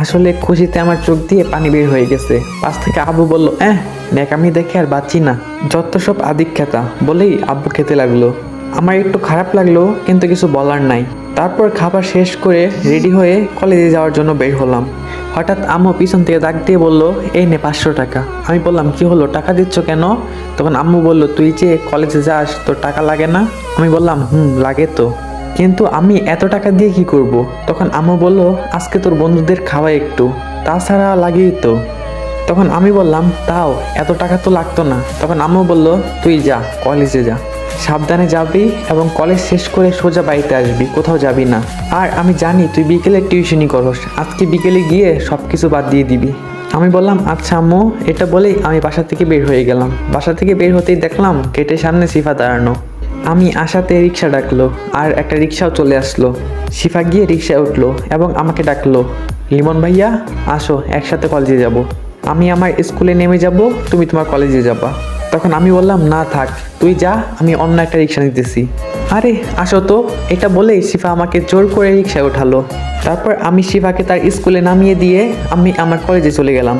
আসলে খুশিতে আমার চোখ দিয়ে পানি বের হয়ে গেছে। পাশ থেকে আব্বু বলল, ন্যাকামি দেখে আর বাঁচি না, যত সব আদিক্ষেতা, বলেই আব্বু খেতে লাগলো। আমার একটু খারাপ লাগলো, কিন্তু কিছু বলার নাই। তারপর খাবার শেষ করে রেডি হয়ে কলেজে যাওয়ার জন্য বের হলাম। হঠাৎ আম্মু পিছন থেকে ডাক দিয়ে বলল, এই নে 500 টাকা। আমি বললাম, কি হলো, টাকা দিচ্ছ কেন? তখন আম্মু বলল, তুই যে কলেজে যাস, তোর টাকা লাগে না? আমি বললাম, লাগে তো, কিন্তু আমি এত টাকা দিয়ে কি করব? তখন আম্মু বলল, আজকে তোর বন্ধুদের খাওয়াই একটু, তাছাড়া লাগেই তো। তখন আমি বললাম, তাও এত টাকা তো লাগতো না। তখন আম্মু বলল, তুই যা, কলেজে যা, সাবধানে যাবি এবং কলেজ শেষ করে সোজা বাড়িতে আসবি, কোথাও যাবি না। আর আমি জানি তুই বিকেলে টিউশনি করস, আজকে বিকেলে গিয়ে সব কিছু বাদ দিয়ে দিবি। আমি বললাম, আচ্ছা আম্মু। এটা বলেই আমি বাসা থেকে বের হয়ে গেলাম। বাসা থেকে বের হতেই দেখলাম গেটের সামনে শিফা দাঁড়ানো। আমি আসাতে রিক্সা ডাকলো, আর একটা রিক্সাও চলে আসলো। শিফা গিয়ে রিক্সায় উঠলো এবং আমাকে ডাকলো, লিমন ভাইয়া আসো, একসাথে কলেজে যাব। আমি আমার স্কুলে নেমে যাব, তুমি তোমার কলেজে যাবা। তখন আমি বললাম, না থাক, তুই যা, আমি অন্য একটা রিক্সা নিতেছি। আরে আসো তো, এটা বলেই শিফা আমাকে জোর করে রিক্সায় ওঠালো। তারপর আমি শিফাকে তার স্কুলে নামিয়ে দিয়ে আমি আমার কলেজে চলে গেলাম।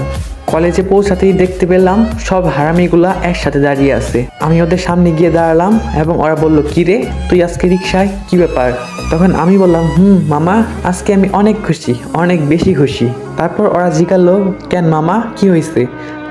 কলেজে পৌঁছাতেই দেখতে পেলাম সব হারামিগুলা একসাথে দাঁড়িয়ে আছে। আমি ওদের সামনে গিয়ে দাঁড়ালাম এবং ওরা বলল, কি রে তুই আজকে রিক্সায়, কি ব্যাপার? তখন আমি বললাম, মামা, আজকে আমি অনেক খুশি, অনেক বেশি খুশি। তারপর ওরা জিজ্ঞাসা, কেন মামা, কি হয়েছে?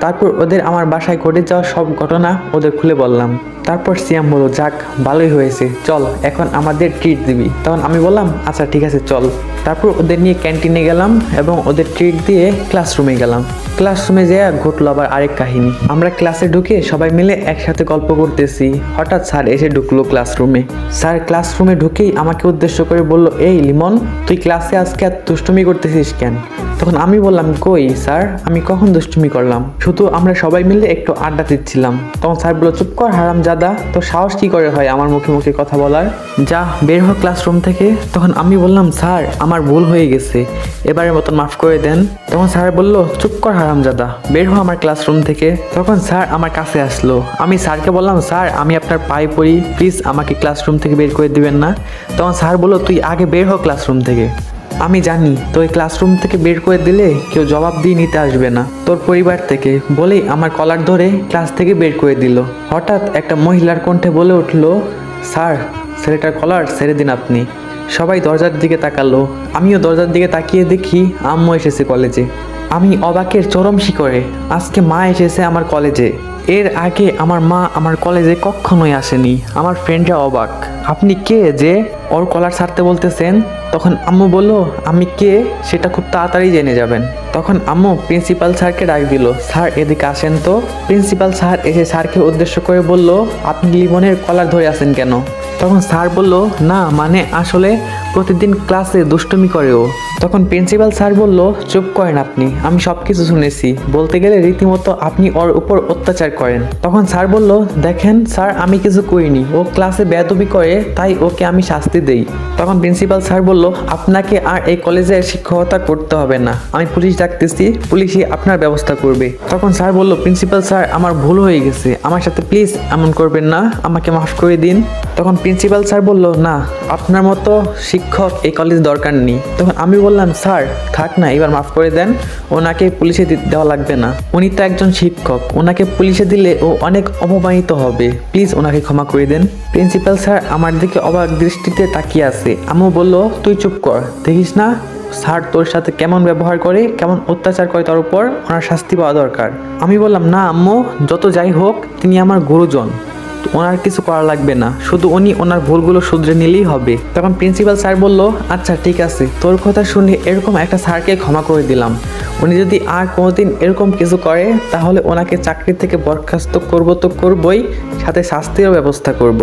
তারপর ওদের আমার বাসায় ঘটে যাওয়া সব ঘটনা ওদের খুলে বললাম। তারপর সিয়াম বলল, যাক ভালোই হয়েছে, চল এখন আমাদের ট্রিট দিবি। তখন আমি বললাম, আচ্ছা ঠিক আছে চল। তারপর ওদের নিয়ে ক্যান্টিনে গেলাম এবং ওদের ট্রিট দিয়ে ক্লাসরুমে গেলাম। ক্লাসরুমে যেয়ে ঘটলো আবার আরেক কাহিনী। আমরা ক্লাসে ঢুকে সবাই মিলে একসাথে গল্প করতেছি, হঠাৎ স্যার এসে ঢুকলো ক্লাসরুমে। স্যার ক্লাসরুমে ঢুকেই আমাকে উদ্দেশ্য করে বলল, এই লিমন, তুই ক্লাসে আজকে এত দুষ্টুমি করতেছিস কেন? তখন আমি বললাম, কই স্যার, আমি কখন দুষ্টুমি করলাম, শুধু আমরা সবাই মিলে একটু আড্ডা দিচ্ছিলাম। তখন স্যার বলল, চুপ কর হারামজাদা, তো সাহস কি করে হয় আমার মুখে মুখে কথা বলার, যা বের হ ক্লাসরুম থেকে। তখন আমি বললাম, স্যার আমার ভুল হয়ে গেছে, এবারের মতন মাফ করে দেন। তখন স্যার বলল, চুপ কর হারামজাদা, বের হ আমার ক্লাসরুম থেকে। তখন স্যার আমার কাছে আসলো, আমি স্যারকে বললাম, স্যার আমি আপনার পায়ে পড়ি, প্লিজ আমাকে ক্লাসরুম থেকে বের করে দিবেন না। তখন স্যার বলল, তুই আগে বের হ ক্লাসরুম থেকে, আমি জানি তো এই ক্লাসরুম থেকে বের করে দিলে কেউ জবাব দিয়ে নিতে আসবে না তোর পরিবার থেকে, বলেই আমার কলার ধরে ক্লাস থেকে বের করে দিল। হঠাৎ একটা মহিলার কণ্ঠে বলে উঠলো, স্যার ছেলেটার কলার ছেড়ে দিন আপনি। সবাই দরজার দিকে তাকালো, আমিও দরজার দিকে তাকিয়ে দেখি আম্মু এসেছে কলেজে। আমি অবাকের চরম শিখরে, আজকে মা এসেছে আমার কলেজে। এর আগে আমার মা আমার কলেজে কখনোই আসেনি। আমার ফ্রেন্ডরা অবাক, আপনি কে যে ওর কলার ছাড়তে বলতেছেন? তখন আম্মু বলল, আমি কে সেটা খুব তাড়াতাড়ি জেনে যাবেন। তখন আম্মু প্রিন্সিপাল স্যারকে ডাক দিল, স্যার এদিকে আসেন তো। প্রিন্সিপাল স্যার এসে স্যারকে উদ্দেশ্য করে বলল, আপনি লিমনের কলার ধরে আছেন কেন? তখন স্যার বলল, না মানে আসলে প্রতিদিন ক্লাসে দুষ্টুমি করে ও। তখন প্রিন্সিপাল স্যার বলল, চুপ করেন আপনি, আমি সব কিছু শুনেছি, বলতে গেলে রীতিমতো আপনি ওর উপর অত্যাচার করেন। তখন স্যার বলল, দেখেন স্যার আমি কিছু করিনি, ও ক্লাসে বেয়াদবি করে তাই ওকে আমি শাস্তি দেই। তখন প্রিন্সিপাল স্যার বলল, আপনাকে আর এই কলেজে শিক্ষকতা করতে হবে না, আমি পুলিশ ডাকতেছি, পুলিশই আপনার ব্যবস্থা করবে। তখন স্যার বলল, প্রিন্সিপাল স্যার আমার ভুল হয়ে গেছে, আমার সাথে প্লিজ এমন করবেন না, আমাকে মাফ করে দিন। তখন প্রিন্সিপাল স্যার বলল, না আপনার মতো শিক্ষক এই কলেজ দরকার নেই। তখন আমি বললাম, স্যার থাক না, এবার মাফ করে দেন, ওনাকে পুলিশে দেওয়া লাগবে না, উনি তো একজন শিক্ষক, ওনাকে পুলিশে দিলে ও অনেক অপমানিত হবে, প্লিজ ওনাকে ক্ষমা করে দেন। প্রিন্সিপাল স্যার আমার দিকে অবাক দৃষ্টিতে তাকিয়ে আছে। আম্মু বলল, তুই চুপ কর, দেখিস না স্যার তোর সাথে কেমন ব্যবহার করে, কেমন অত্যাচার করে, তার উপর ওনার শাস্তি পাওয়া দরকার। আমি বললাম, না আম্মু, যত যাই হোক তিনি আমার গুরুজন, ওনার কিছু করা লাগবে না, শুধু উনি ওনার ভুলগুলো শুধরে নিলেই হবে। তখন প্রিন্সিপাল স্যার বলল, আচ্ছা ঠিক আছে, তোর কথা শুনে এরকম একটা স্যারকে ক্ষমা করে দিলাম, উনি যদি আর কোনোদিন এরকম কিছু করে তাহলে ওনাকে চাকরি থেকে বরখাস্ত করব তো করবই, সাথে শাস্তিরও ব্যবস্থা করব।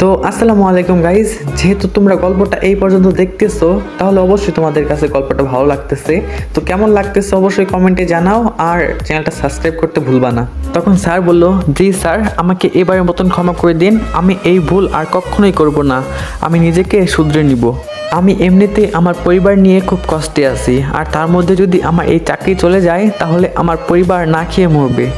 তো আসসালামু আলাইকুম গাইজ, যেহেতু তোমরা গল্পটা এই পর্যন্ত দেখতেছো তাহলে অবশ্যই তোমাদের কাছে গল্পটা ভালো লাগতেছে। তো কেমন লাগতেছে অবশ্যই কমেন্টে জানাও, আর চ্যানেলটা সাবস্ক্রাইব করতে ভুলবা না। তখন স্যার বলল, জি স্যার, আমাকে এবারের মতন ক্ষমা করে দিন, আমি এই ভুল আর কখনোই করব না, আমি নিজেকে শুধরে নিব। আমি এমনিতে আমার পরিবার নিয়ে খুব কষ্টে আছি, আর তার মধ্যে যদি আমার এই চাকরি চলে যায় তাহলে আমার পরিবার না খেয়ে মরবে।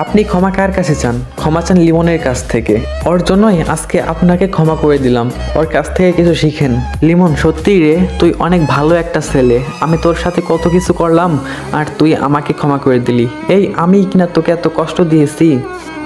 আপনি ক্ষমা কার কাছে চান? ক্ষমা চান লিমনের কাছ থেকে, ওর জন্যই আজকে আপনাকে ক্ষমা করে দিলাম, ওর কাছ থেকে কিছু শিখেন। লিমন সত্যিই রে, তুই অনেক ভালো একটা ছেলে, আমি তোর সাথে কত কিছু করলাম আর তুই আমাকে ক্ষমা করে দিলি। এই আমি কিনা তোকে এত কষ্ট দিয়েছি,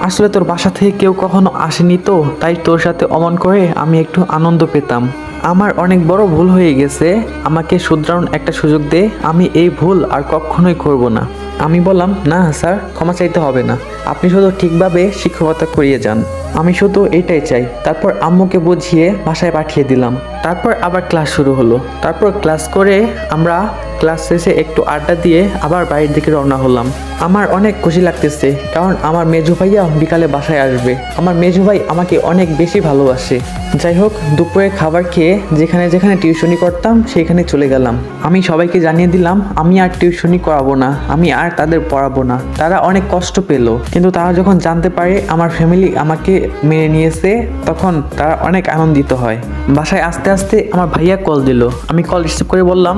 আসলে তোর বাসা থেকে কেউ কখনো আসেনি তো, তাই তোর সাথে অমন করে আমি একটু আনন্দ পেতাম। আমার অনেক বড় ভুল হয়ে গেছে, আমাকে শুধরানোর একটা সুযোগ দে, আমি এই ভুল আর কখনোই করব না। আমি বললাম, না স্যার, ক্ষমা চাইতে হবে না, আপনি শুধু ঠিকভাবে শিক্ষকতা করিয়ে যান, আমি শুধু এইটাই চাই। তারপর আম্মুকে বুঝিয়ে বাসায় পাঠিয়ে দিলাম। তারপর আবার ক্লাস শুরু হলো। তারপর ক্লাস করে আমরা ক্লাস শেষে একটু আড্ডা দিয়ে আবার বাড়ির দিকে রওনা হলাম। আমার অনেক খুশি লাগতেছে, কারণ আমার মেজো ভাইয়া বিকালে বাসায় আসবে। আমার মেজো ভাই আমাকে অনেক বেশি ভালোবাসে। যাই হোক, দুপুরে খাবার খেয়ে যেখানে যেখানে টিউশনি করতাম সেখানে চলে গেলাম। আমি সবাইকে জানিয়ে দিলাম আমি আর টিউশনি করাবো না, আমি আর তাদের পড়াবো না। তারা অনেক কষ্ট পেল, কিন্তু তারা যখন জানতে পারে আমার ফ্যামিলি আমাকে মেনে নিয়েছে তখন তারা অনেক আনন্দিত হয়। বাসায় আস্তে আস্তে আমার ভাইয়া কল দিল। আমি কল রিসিভ করে বললাম,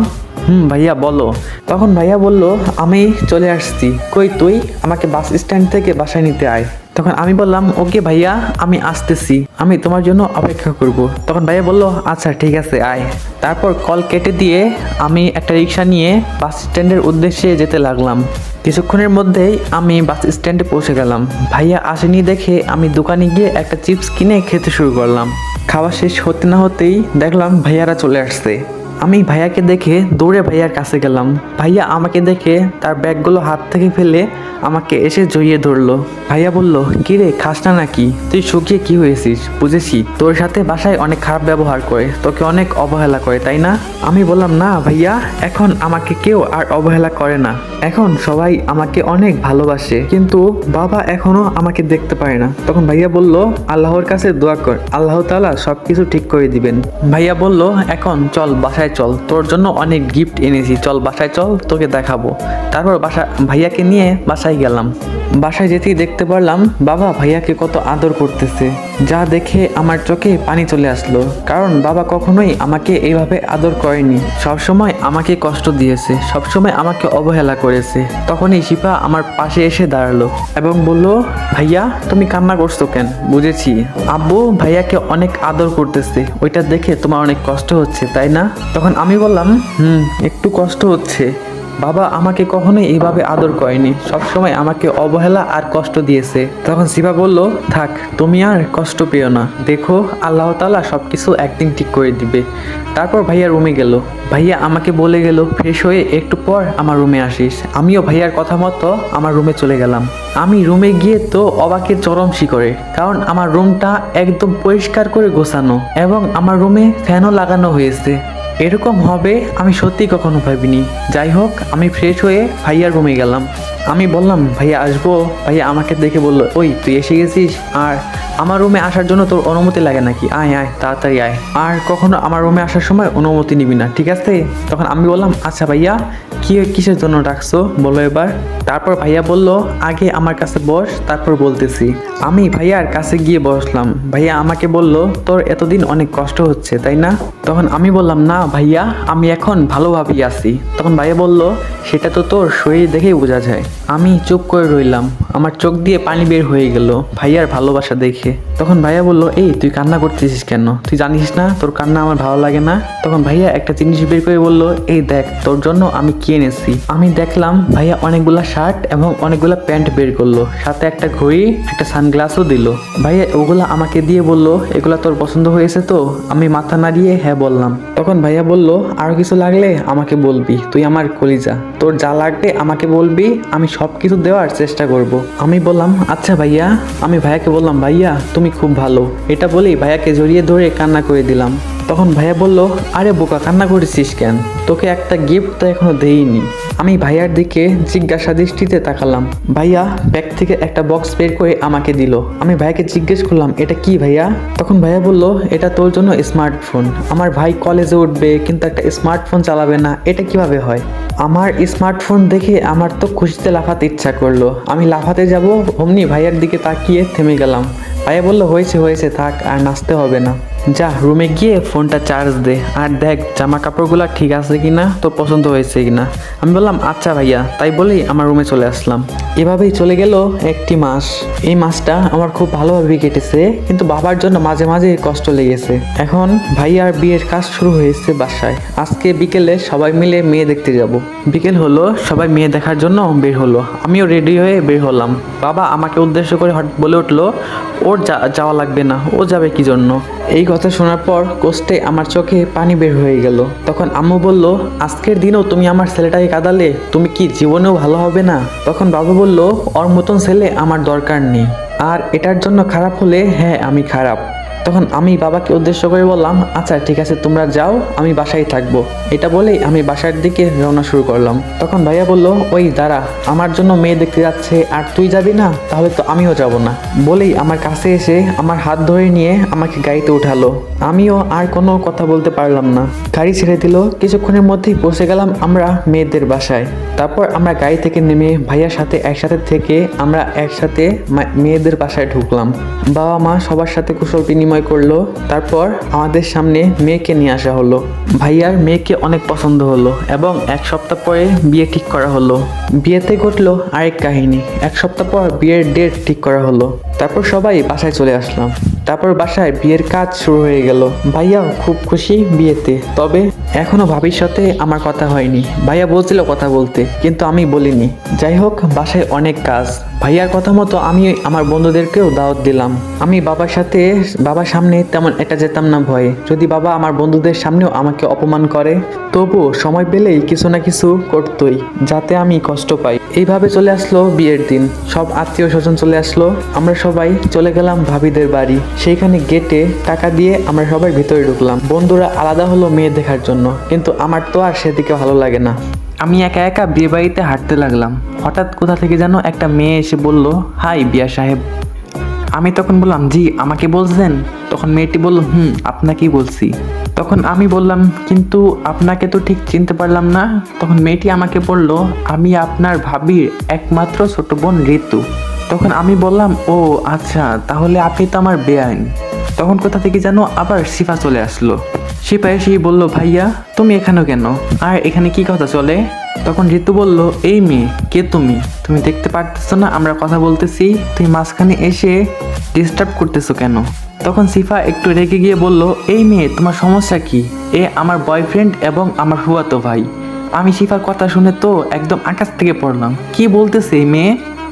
ভাইয়া বলো। তখন ভাইয়া বলল, আমি চলে আসছি। কই তুই? আমাকে বাস স্ট্যান্ড থেকে বাসায় নিতে আয়। তখন আমি বললাম, ওকে ভাইয়া, আমি আসতেছি, আমি তোমার জন্য অপেক্ষা করব। তখন ভাইয়া বলল, আচ্ছা ঠিক আছে আয়। তারপর কল কেটে দিয়ে আমি একটা রিক্সা নিয়ে বাস স্ট্যান্ডের উদ্দেশ্যে যেতে লাগলাম। কিছুক্ষণের মধ্যেই আমি বাস স্ট্যান্ডে পৌঁছে গেলাম। ভাইয়া আসেনি দেখে আমি দোকানে গিয়ে একটা চিপস কিনে খেতে শুরু করলাম। খাওয়া শেষ হতে না হতেই দেখলাম ভাইয়ারা চলে আসছে। আমি ভাইয়াকে দেখে দৌড়ে ভাইয়ার কাছে গেলাম। ভাইয়া আমাকে দেখে তার ব্যাগগুলো হাত থেকে ফেলে আমাকে এসে জড়িয়ে ধরলো। ভাইয়া বলল, কিরে খাস না নাকি? তুই শুকিয়ে কি হয়েছিস? বুঝেছি, তোর সাথে বাসায় অনেক খারাপ ব্যবহার করে, তোকে অনেক অবহেলা করে, তাই না? আমি বললাম, না ভাইয়া, এখন আমাকে কেউ আর অবহেলা করে না, এখন সবাই আমাকে অনেক ভালোবাসে, কিন্তু বাবা এখনো আমাকে দেখতে পারে না। তখন ভাইয়া বলল, আল্লাহর কাছে দোয়া কর, আল্লাহ তাআলা সবকিছু ঠিক করে দিবেন। ভাইয়া বলল, এখন চল বাসায় চল, তোর জন্য অনেক গিফট এনেছি, চল বাসায় চল, তোকে দেখাবো। তারপর ভাইয়াকে নিয়ে বাসায় গেলাম। বাসায় যেতেই দেখতে পারলাম বাবা ভাইয়াকে কত আদর করতেছে, যা দেখে আমার চোখে পানি চলে আসলো, কারণ বাবা কখনোই আমাকে এইভাবে আদর করেনি, সবসময় আমাকে কষ্ট দিয়েছে, সবসময় আমাকে অবহেলা করেছে। তখনই শিফা আমার পাশে এসে দাঁড়ালো এবং বলল, ভাইয়া তুমি কান্না করছো কেন? বুঝেছি, আব্বু ভাইয়াকে অনেক আদর করতেছে, ওইটা দেখে তোমার অনেক কষ্ট হচ্ছে, তাই না? তখন আমি বললাম, একটু কষ্ট হচ্ছে, বাবা আমাকে কখনোই এইভাবে আদর করেনি, সবসময় আমাকে অবহেলা আর কষ্ট দিয়েছে। তখন শিবা বলল, থাক তুমি আর কষ্ট পেও না, দেখো আল্লাহ তাআলা সবকিছু একদিন ঠিক করে দিবে। তারপর ভাইয়া রুমে গেল। ভাইয়া আমাকে বলে গেল, ফ্রেশ হয়ে একটু পর আমার রুমে আসিস। আমিও ভাইয়ার কথা মতো আমার রুমে চলে গেলাম। আমি রুমে গিয়ে তো অবাকের চরম শিখরে, কারণ আমার রুমটা একদম পরিষ্কার করে গোছানো এবং আমার রুমে ফ্যানও লাগানো হয়েছে। এরকম হবে আমি সত্যি কখনো ভাবিনি। যাই হোক, আমি ফ্রেশ হয়ে ভাইয়ার রুমে গেলাম। আমি বললাম, ভাইয়া আসবো? ভাইয়া আমাকে দেখে বলল, ওই তুই এসে গেছিস, আর আমার রুমে আসার জন্য তোর অনুমতি লাগে নাকি? আয় আয় তাড়াতাড়ি আয়, আর কখনো আমার রুমে আসার সময় অনুমতি নিবি না, ঠিক আছে? তখন আমি বললাম, আচ্ছা ভাইয়া, কিসের জন্য ডাকছো বলো এবার। তারপর ভাইয়া বলল, আগে আমার কাছে বস, তারপর বলতেছি। আমি ভাইয়ার কাছে গিয়ে বসলাম। ভাইয়া আমাকে বলল, তোর এতদিন অনেক কষ্ট হচ্ছে তাই না? তখন আমি বললাম, না ভাইয়া, আমি এখন ভালোভাবেই আছি। তখন ভাইয়া বলল, সেটা তো তোর শরীর দেখেই বোঝা যায়। আমি চুপ করে রইলাম, আমার চোখ দিয়ে পানি বের হয়ে গেল ভাইয়ার ভালোবাসা দেখে। তখন ভাইয়া বলল, এই তুই কান্না করতেছিস কেন? তুই জানিস না তোর কান্না আমার ভালো লাগে না? তখন ভাইয়া একটা জিনিস বের করে বলল, এই দেখ তোর জন্য আমি কি এনেছি। আমি দেখলাম ভাইয়া অনেকগুলা শার্ট এবং অনেকগুলা প্যান্ট বের করলো, সাথে একটা ঘড়ি, একটা সানগ্লাসও দিল। ভাইয়া ওগুলা আমাকে দিয়ে বলল, এগুলা তোর পছন্দ হয়েছে তো? আমি মাথা নাড়িয়ে হ্যাঁ বললাম। তখন ভাইয়া বলল, আরো কিছু লাগলে আমাকে বলবি, তুই আমার কলিজা, তোর যা লাগবে আমাকে বলবি, আমি সব কিছু দেওয়ার চেষ্টা করব। আমি বললাম, আচ্ছা ভাইয়া। আমি ভাইয়াকে বললাম, ভাইয়া তুমি খুব ভালো, এটা বলেই ভাইয়াকে জড়িয়ে ধরে কান্না করে দিলাম। তখন ভাইয়া বলল, আরে বোকা, কান্না করেছিস কেন? তোকে একটা গিফট তো এখনো দেইনি। আমি ভাইয়ার দিকে জিজ্ঞাসা দৃষ্টিতে তাকালাম। ভাইয়া ব্যাগ থেকে একটা বক্স বের করে আমাকে দিল। আমি ভাইয়াকে জিজ্ঞেস করলাম, এটা কি ভাইয়া? তখন ভাইয়া বলল, এটা তোর জন্য স্মার্টফোন। আমার ভাই কলেজে উঠবে কিন্তু একটা স্মার্টফোন চালাবে না, এটা কিভাবে হয়? আমার স্মার্টফোন দেখে আমার তো খুশিতে লাফাতে ইচ্ছা করলো। আমি লাফাতে যাব, অমনি ভাইয়ার দিকে তাকিয়ে থেমে গেলাম। ভাইয়া বলল, হয়েছে হয়েছে, থাক আর নাচতে হবে না, যা রুমে গিয়ে ফোনটা চার্জ দে, আর দেখ জামা কাপড়গুলো ঠিক আছে কিনা, তোর পছন্দ হয়েছে কিনা। আমি বললাম, আচ্ছা ভাইয়া। তাই বলেই আমার রুমে চলে আসলাম। এভাবেই চলে গেল একটি মাস। এই মাসটা আমার খুব ভালোভাবে কেটেছে, কিন্তু বাবার জন্য মাঝে মাঝে কষ্ট লেগেছে। এখন ভাইয়ার বিয়ের কাজ শুরু হয়েছে বাসায়। আজকে বিকেলে সবাই মিলে মেয়ে দেখতে যাব। বিকেল হলো, সবাই মেয়ে দেখার জন্য বের হলো। আমিও রেডি হয়ে বের হলাম। বাবা আমাকে উদ্দেশ্য করে হঠাৎ বলে উঠলো, ওর যাওয়া লাগবে না, ও যাবে কি জন্য? এই কথা শোনার পর কষ্টে আমার চোখে পানি বের হয়ে গেল। তখন আম্মু বলল, আজকের দিনও তুমি আমার ছেলেটাকে কাঁদালে, তুমি কি জীবনেও ভালো হবে না? তখন বাবা বলল, ওর মতন ছেলে আমার দরকার নেই, আর এটার জন্য খারাপ হলে হ্যাঁ আমি খারাপ। তখন আমি বাবাকে উদ্দেশ্য করে বললাম, আচ্ছা ঠিক আছে তোমরা যাও, আমি বাসায় থাকবো। এটা বলেই আমি বাসার দিকে রওনা শুরু করলাম। তখন ভাইয়া বলল, ওই দাঁড়া, আমার জন্য মেয়ে দেখতে যাচ্ছে আর তুই যাবি না? তাহলে তো আমিও যাব না। বলেই আমার কাছে এসে আমার হাত ধরে নিয়ে আমাকে গাড়িতে উঠালো। আমিও আর কোনো কথা বলতে পারলাম না। গাড়ি ছেড়ে দিল। কিছুক্ষণের মধ্যেই পৌঁছে গেলাম আমরা মেয়েদের বাসায়। তারপর আমরা গাড়ি থেকে নেমে ভাইয়ার সাথে একসাথে থেকে আমরা একসাথে মেয়েদের বাসায় ঢুকলাম। বাবা মা সবার সাথে কুশল বিনিময় করলো। তারপর আমাদের সামনে মেয়েকে নিয়ে আসা হলো। ভাইয়ার মেয়েকে অনেক পছন্দ হলো এবং এক সপ্তাহ পরে বিয়ে ঠিক করা হলো। বিয়েতে ঘটলো আরেক কাহিনী। এক সপ্তাহ পর বিয়ের ডেট ঠিক করা হলো। তারপর সবাই বাসায় চলে আসলাম। তারপর বাসায় বিয়ের কাজ শুরু হয়ে গেল। ভাইয়াও খুব খুশি বিয়েতে, তবে এখনো ভাবির সাথে আমার কথা হয়নি। ভাইয়া বলছিল কথা বলতে, কিন্তু আমি বলিনি। যাই হোক, বাসায় অনেক কাজ। ভাইয়ার কথা মতো আমি আমার বন্ধুদেরকেও দাওয়াত দিলাম। আমি বাবার সামনে তেমন একটা যেতাম না ভয়ে, যদি বাবা আমার বন্ধুদের সামনেও আমাকে অপমান করে, তবুও সময় পেলেই কিছু না কিছু করতোই, যাতে আমি কষ্ট পাই। এইভাবে চলে আসলো বিয়ের দিন। সব আত্মীয় স্বজন চলে আসলো। আমরা সবাই চলে গেলাম ভাবিদের বাড়ি। সেইখানে গেটে টাকা দিয়ে আমরা সবাই ভিতরে ঢুকলাম। বন্ধুরা আলাদা হলো মেয়ে দেখার জন্য, কিন্তু আমার তো আর সেদিকে ভালো লাগে না। আমি একা একা বিয়ে বাড়িতে হাঁটতে লাগলাম। হঠাৎ কোথা থেকে যেন একটা মেয়ে এসে বলল, হাই বিয়া সাহেব। আমি তখন বললাম, জি আমাকে বলছেন? তখন মেয়েটি বলল, আপনাকেই বলছি। তখন আমি বললাম, কিন্তু আপনাকে তো ঠিক চিনতে পারলাম না। তখন মেয়েটি আমাকে বলল, আমি আপনার ভাবির একমাত্র ছোট বোন ঋতু। তখন আমি বললাম, ও আচ্ছা, তাহলে আপনি তো আমার বেআইন। তখন কোথা থেকে যেন আবার শিফা চলে আসলো। শিফা এসেই বলল, ভাইয়া তুমি এখানেও কেন, আর এখানে কি কথা চলে? তখন ঋতু বলল, এই মেয়ে কে তুমি? তুমি দেখতে পারতেছো না আমরা কথা বলতেছি? তুমি মাঝখানে এসে ডিস্টার্ব করতেছো কেন? তখন শিফা একটু রেগে গিয়ে বলল, এই মেয়ে তোমার সমস্যা কি? এ আমার বয়ফ্রেন্ড এবং আমার ফুয়াতো ভাই। আমি শিফার কথা শুনে তো একদম আকাশ থেকে পড়লাম, কি বলতেছে এই মেয়ে?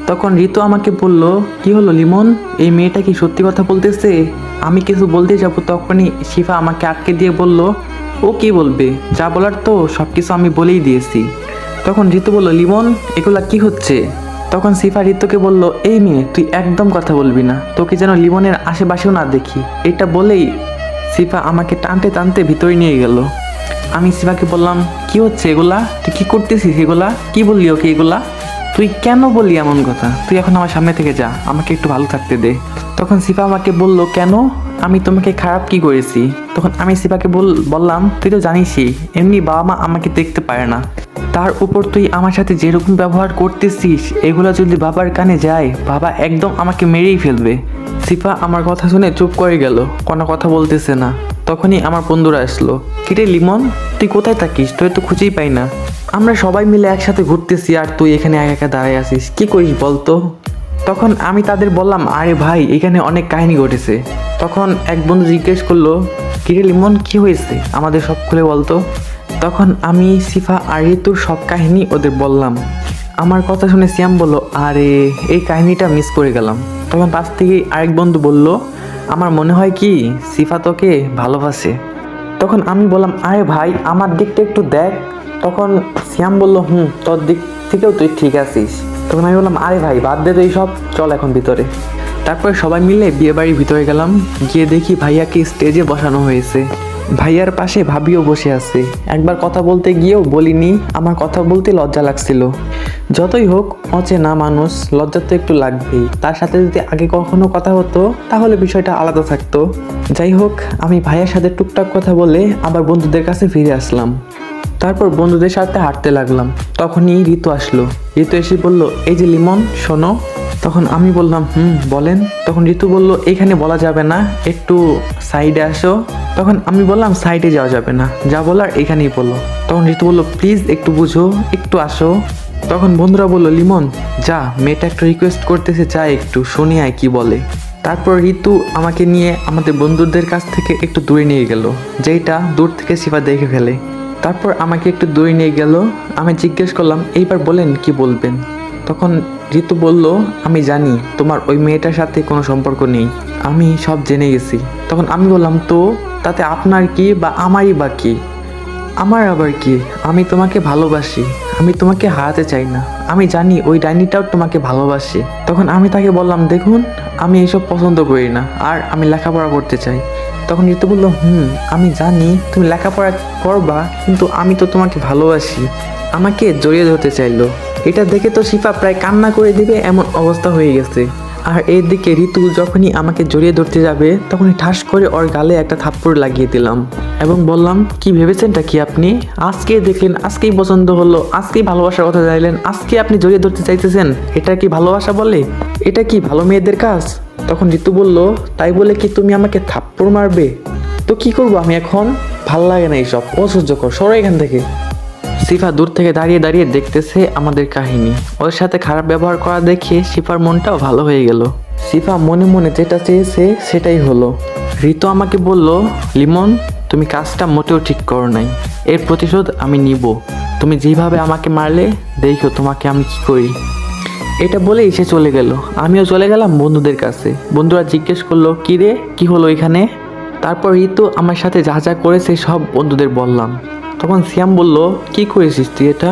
তখন ঋতু আমাকে বলল, কি হলো লিমন, এই মেয়েটা কি সত্যি কথা বলতেছে? আমি কিছু বলতে যাব, তখনই শিফা আমাকে আটকে দিয়ে বলল, ও কি বলবে, যা বলার তো সব কিছু আমি বলেই দিয়েছি। তখন ঋতু বলল, লিমন এগুলা কি হচ্ছে? তখন শিফা ঋতুকে বলল, এই মেয়ে তুই একদম কথা বলবি না, তোকে যেন লিমনের আশেপাশেও না দেখি। এটা বলেই শিফা আমাকে টানতে টানতে ভিতরে নিয়ে গেল। আমি শিফাকে বললাম, কি হচ্ছে এগুলা? তুই কি করতেছিস এগুলা? কি বললি ওকে এগুলা? তুই কেন বললি এমন কথা? তুই এখন আমার সামনে থেকে যা, আমাকে একটু ভালো থাকতে দে। তখন শিফা আমাকে বলল, কেন, আমি তোমাকে খারাপ কি করেছি? তখন আমি শিফাকে বললাম, তুই তো জানিসই এমনি বাবা মা আমাকে দেখতে পারে না, তার উপর তুই আমার সাথে যেরকম ব্যবহার করতেছিস, এগুলো যদি বাবার কানে যায়, বাবা একদম আমাকে মেরেই ফেলবে। শিফা আমার কথা শুনে চুপ করে গেল, কোনো কথা বলতেছে না। তখনই আমার বন্ধুরা আসলো। কিরে লিমন, তুই কোথায় থাকিস? তুই তো খুঁজেই পাই না। আমরা সবাই মিলে একসাথে ঘুরতেছি, আর তুই এখানে একা একা দাঁড়ায় আছিস, কি করিস বলতো? তখন আমি তাদের বললাম, আরে ভাই এখানে অনেক কাহিনী ঘটেছে। তখন এক বন্ধু জিজ্ঞেস করলো, কিরে লিমন কি হয়েছে, আমাদের সব খুলে বলতো। তখন আমি শিফা আর ঋতুর সব কাহিনী ওদের বললাম। আমার কথা শুনে সিয়াম বলল, আরে এই কাহিনীটা মিস করে গেলাম। তখন পাশ থেকে আরেক বন্ধু বলল, আমার মনে হয় কি শিফা তোকে ভালোবাসে। তখন আমি বললাম, আরে ভাই আমার দিকটা একটু দেখ। তখন সিয়াম বলল, তোর দিক থেকেও তুই ঠিক আছিস। তখন আমি বললাম, আরে ভাই বাদ দে তো এইসব, চল এখন ভিতরে। তারপরে সবাই মিলে বিয়ে বাড়ির ভিতরে গেলাম। গিয়ে দেখি ভাইয়াকে স্টেজে বসানো হয়েছে। ভাইয়ার পাশে ভাবিও বসে আছে। একবার কথা বলতে গিয়েও বলিনি, আমার কথা বলতে লজ্জা লাগছিল। যতই হোক অচেনা মানুষ, লজ্জা তো একটু লাগবেই। তার সাথে যদি আগে কখনো কথা হতো তাহলে বিষয়টা আলাদা থাকতো। যাই হোক, আমি ভাইয়ার সাথে টুকটাক কথা বলে আবার বন্ধুদের কাছে ফিরে আসলাম। তারপর বন্ধুদের সাথে হাঁটতে লাগলাম। তখনই ঋতু আসলো। ঋতু এসে বলল, এই যে লিমন শোনো। তখন আমি বললাম, বলেন। তখন ঋতু বলল, এখানে বলা যাবে না, একটু সাইডে আসো। তখন আমি বললাম, সাইডে যাওয়া যাবে না, যা বলার এখানেই বলো। তখন ঋতু বলল, প্লিজ একটু বুঝো, একটু আসো। তখন বন্ধুরা বলল, লিমন যা, মেয়েটা একটু রিকোয়েস্ট করতেছে, যা একটু শুনি আয় কি বলে। তারপর ঋতু আমাকে নিয়ে আমাদের বন্ধুদের কাছ থেকে একটু দূরে নিয়ে গেল, যেটা দূর থেকে শিফা দেখে ফেলে। তারপর আমাকে একটু দূরে নিয়ে গেল। আমি জিজ্ঞেস করলাম, এইবার বলেন কি বলবেন। তখন ঋতু বলল, আমি জানি তোমার ওই মেয়েটার সাথে কোনো সম্পর্ক নেই, আমি সব জেনে গেছি। তখন আমি বললাম, তো তাতে আপনার কি বা আমারই বা কি? আমার আবার কি, আমি তোমাকে ভালোবাসি, আমি তোমাকে হারাতে চাই না। আমি জানি ওই ডাইনিটাও তোমাকে ভালোবাসে। তখন আমি তাকে বললাম, দেখুন আমি এসব পছন্দ করি না, আর আমি লেখাপড়া করতে চাই। তখন ঋতু বলল, আমি জানি তুমি লেখাপড়া করবা, কিন্তু আমি তো তোমাকে ভালোবাসি। আমাকে জড়িয়ে ধরতে চাইলো। এটা দেখে তো শিফা প্রায় কান্না করে দিবে এমন অবস্থা হয়ে গেছে। আর এদিকে ঋতু যখনই আমাকে জড়িয়ে ধরতে যাবে, তখনই ঠাস করে ওর গালে একটা থাপ্পড় লাগিয়ে দিলাম এবং বললাম, কি ভেবেছেনটা কি আপনি? আজকে দেখলেন, আজকেই পছন্দ হলো, আজকেই ভালোবাসার কথা চাইলেন, আজকে আপনি জড়িয়ে ধরতে চাইতেছেন, এটা কি ভালোবাসা বলে? এটা কি ভালো মেয়েদের কাজ? তখন ঋতু বলল, তাই বলে কি তুমি আমাকে থাপ্পড় মারবে? তো কি করবো আমি এখন? ভাল লাগে না এইসব, অসহ্যকর, সরো এখান থেকে। শিফা দূর থেকে দাঁড়িয়ে দাঁড়িয়ে দেখতেছে আমাদের কাহিনী। ওর সাথে খারাপ ব্যবহার করা দেখে শিফার মনটাও ভালো হয়ে গেল। শিফা মনে মনে যেটা চেয়েছে সেটাই হলো। ঋতু আমাকে বলল, লিমন তুমি কাজটা মোটেও ঠিক করো নাই, এর প্রতিশোধ আমি নিব। তুমি যেভাবে আমাকে মারলে দেখো তোমাকে আমি কি করি। এটা বলেই সে চলে গেল। আমিও চলে গেলাম বন্ধুদের কাছে। বন্ধুরা জিজ্ঞেস করলো, কি রে কি হলো এখানে? তারপর ঋতু আমার সাথে যা যা করেছে সব বন্ধুদের বললাম। তখন সিয়াম বলল, কি করেছিস তুই এটা?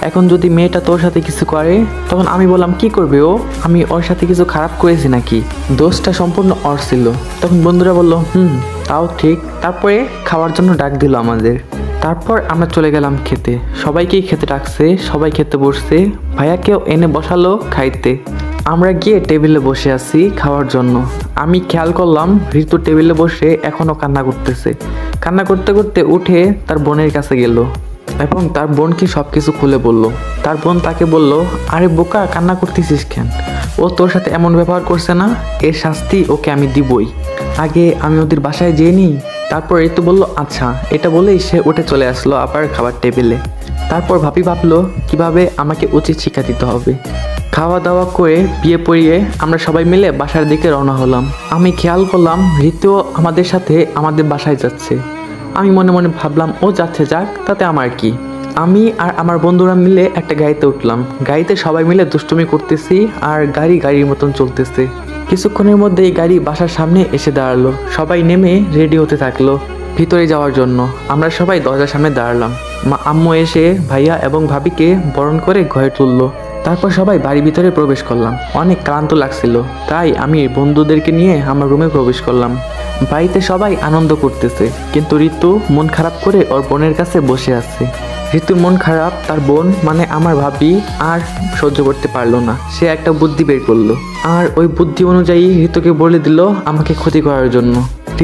এখন যদি মেয়েটা তোর সাথে কিছু করে? তখন আমি বললাম, কি করবে ও? আমি ওর সাথে কিছু খারাপ করেছি নাকি? দোষটা সম্পূর্ণ ওর ছিল। তখন বন্ধুরা বলল, তাও ঠিক। তারপরে খাওয়ার জন্য ডাক দিল আমাদের। তারপর আমরা চলে গেলাম খেতে। সবাইকেই খেতে ডাকছে, সবাই খেতে বসছে। ভাইয়াকেও এনে বসালো খাইতে। আমরা গিয়ে টেবিলে বসে আছি খাওয়ার জন্য। আমি খেয়াল করলাম ঋতু টেবিলে বসে এখনও কান্না করতেছে। কান্না করতে করতে উঠে তার বোনের কাছে গেল এবং তার বোনকে সব কিছু খুলে বলল। তার বোন তাকে বলল, আরে বোকা কান্না করতেছিস কেন? ও তোর সাথে এমন ব্যবহার করছে না, এর শাস্তি ওকে আমি দিবই। আগে আমি ওদের বাসায় যেয়ে নিই। তারপর ঋতু বলল, আচ্ছা। এটা বলেই সে উঠে চলে আসলো আবার খাবার টেবিলে। তারপর ভাবি ভাবলো কিভাবে আমাকে উচিত শিক্ষা দিতে হবে। খাওয়া দাওয়া করে বিয়ে পড়িয়ে আমরা সবাই মিলে বাসার দিকে রওনা হলাম। আমি খেয়াল করলাম ঋতু আমাদের সাথে আমাদের বাসায় যাচ্ছে। আমি মনে মনে ভাবলাম, ও যাচ্ছে যাক, তাতে আমার কি। আমি আর আমার বন্ধুরা মিলে একটা গাড়িতে উঠলাম। গাড়িতে সবাই মিলে দুষ্টুমি করতেছি আর গাড়ির মতন চলতেছে। কিছুক্ষণের মধ্যেই গাড়ি বাসার সামনে এসে দাঁড়ালো। সবাই নেমে রেডি হতে থাকলো ভিতরে যাওয়ার জন্য। আমরা সবাই দরজার সামনে দাঁড়ালাম। আম্মু এসে ভাইয়া এবং ভাবিকে বরণ করে ঘরে তুললো। তারপর সবাই বাড়ির ভিতরে প্রবেশ করলাম। অনেক ক্লান্ত লাগছিল, তাই আমি বন্ধুদেরকে নিয়ে আমার রুমে প্রবেশ করলাম। বাড়িতে সবাই আনন্দ করতেছে, কিন্তু ঋতু মন খারাপ করে ওর বোনের কাছে বসে আছে। ঋতুর মন খারাপ, তার বোন মানে আমার ভাবি আর সহ্য করতে পারলো না। সে একটা বুদ্ধি বের করলো আর ওই বুদ্ধি অনুযায়ী ঋতুকে বলে দিল আমাকে ক্ষতি করার জন্য।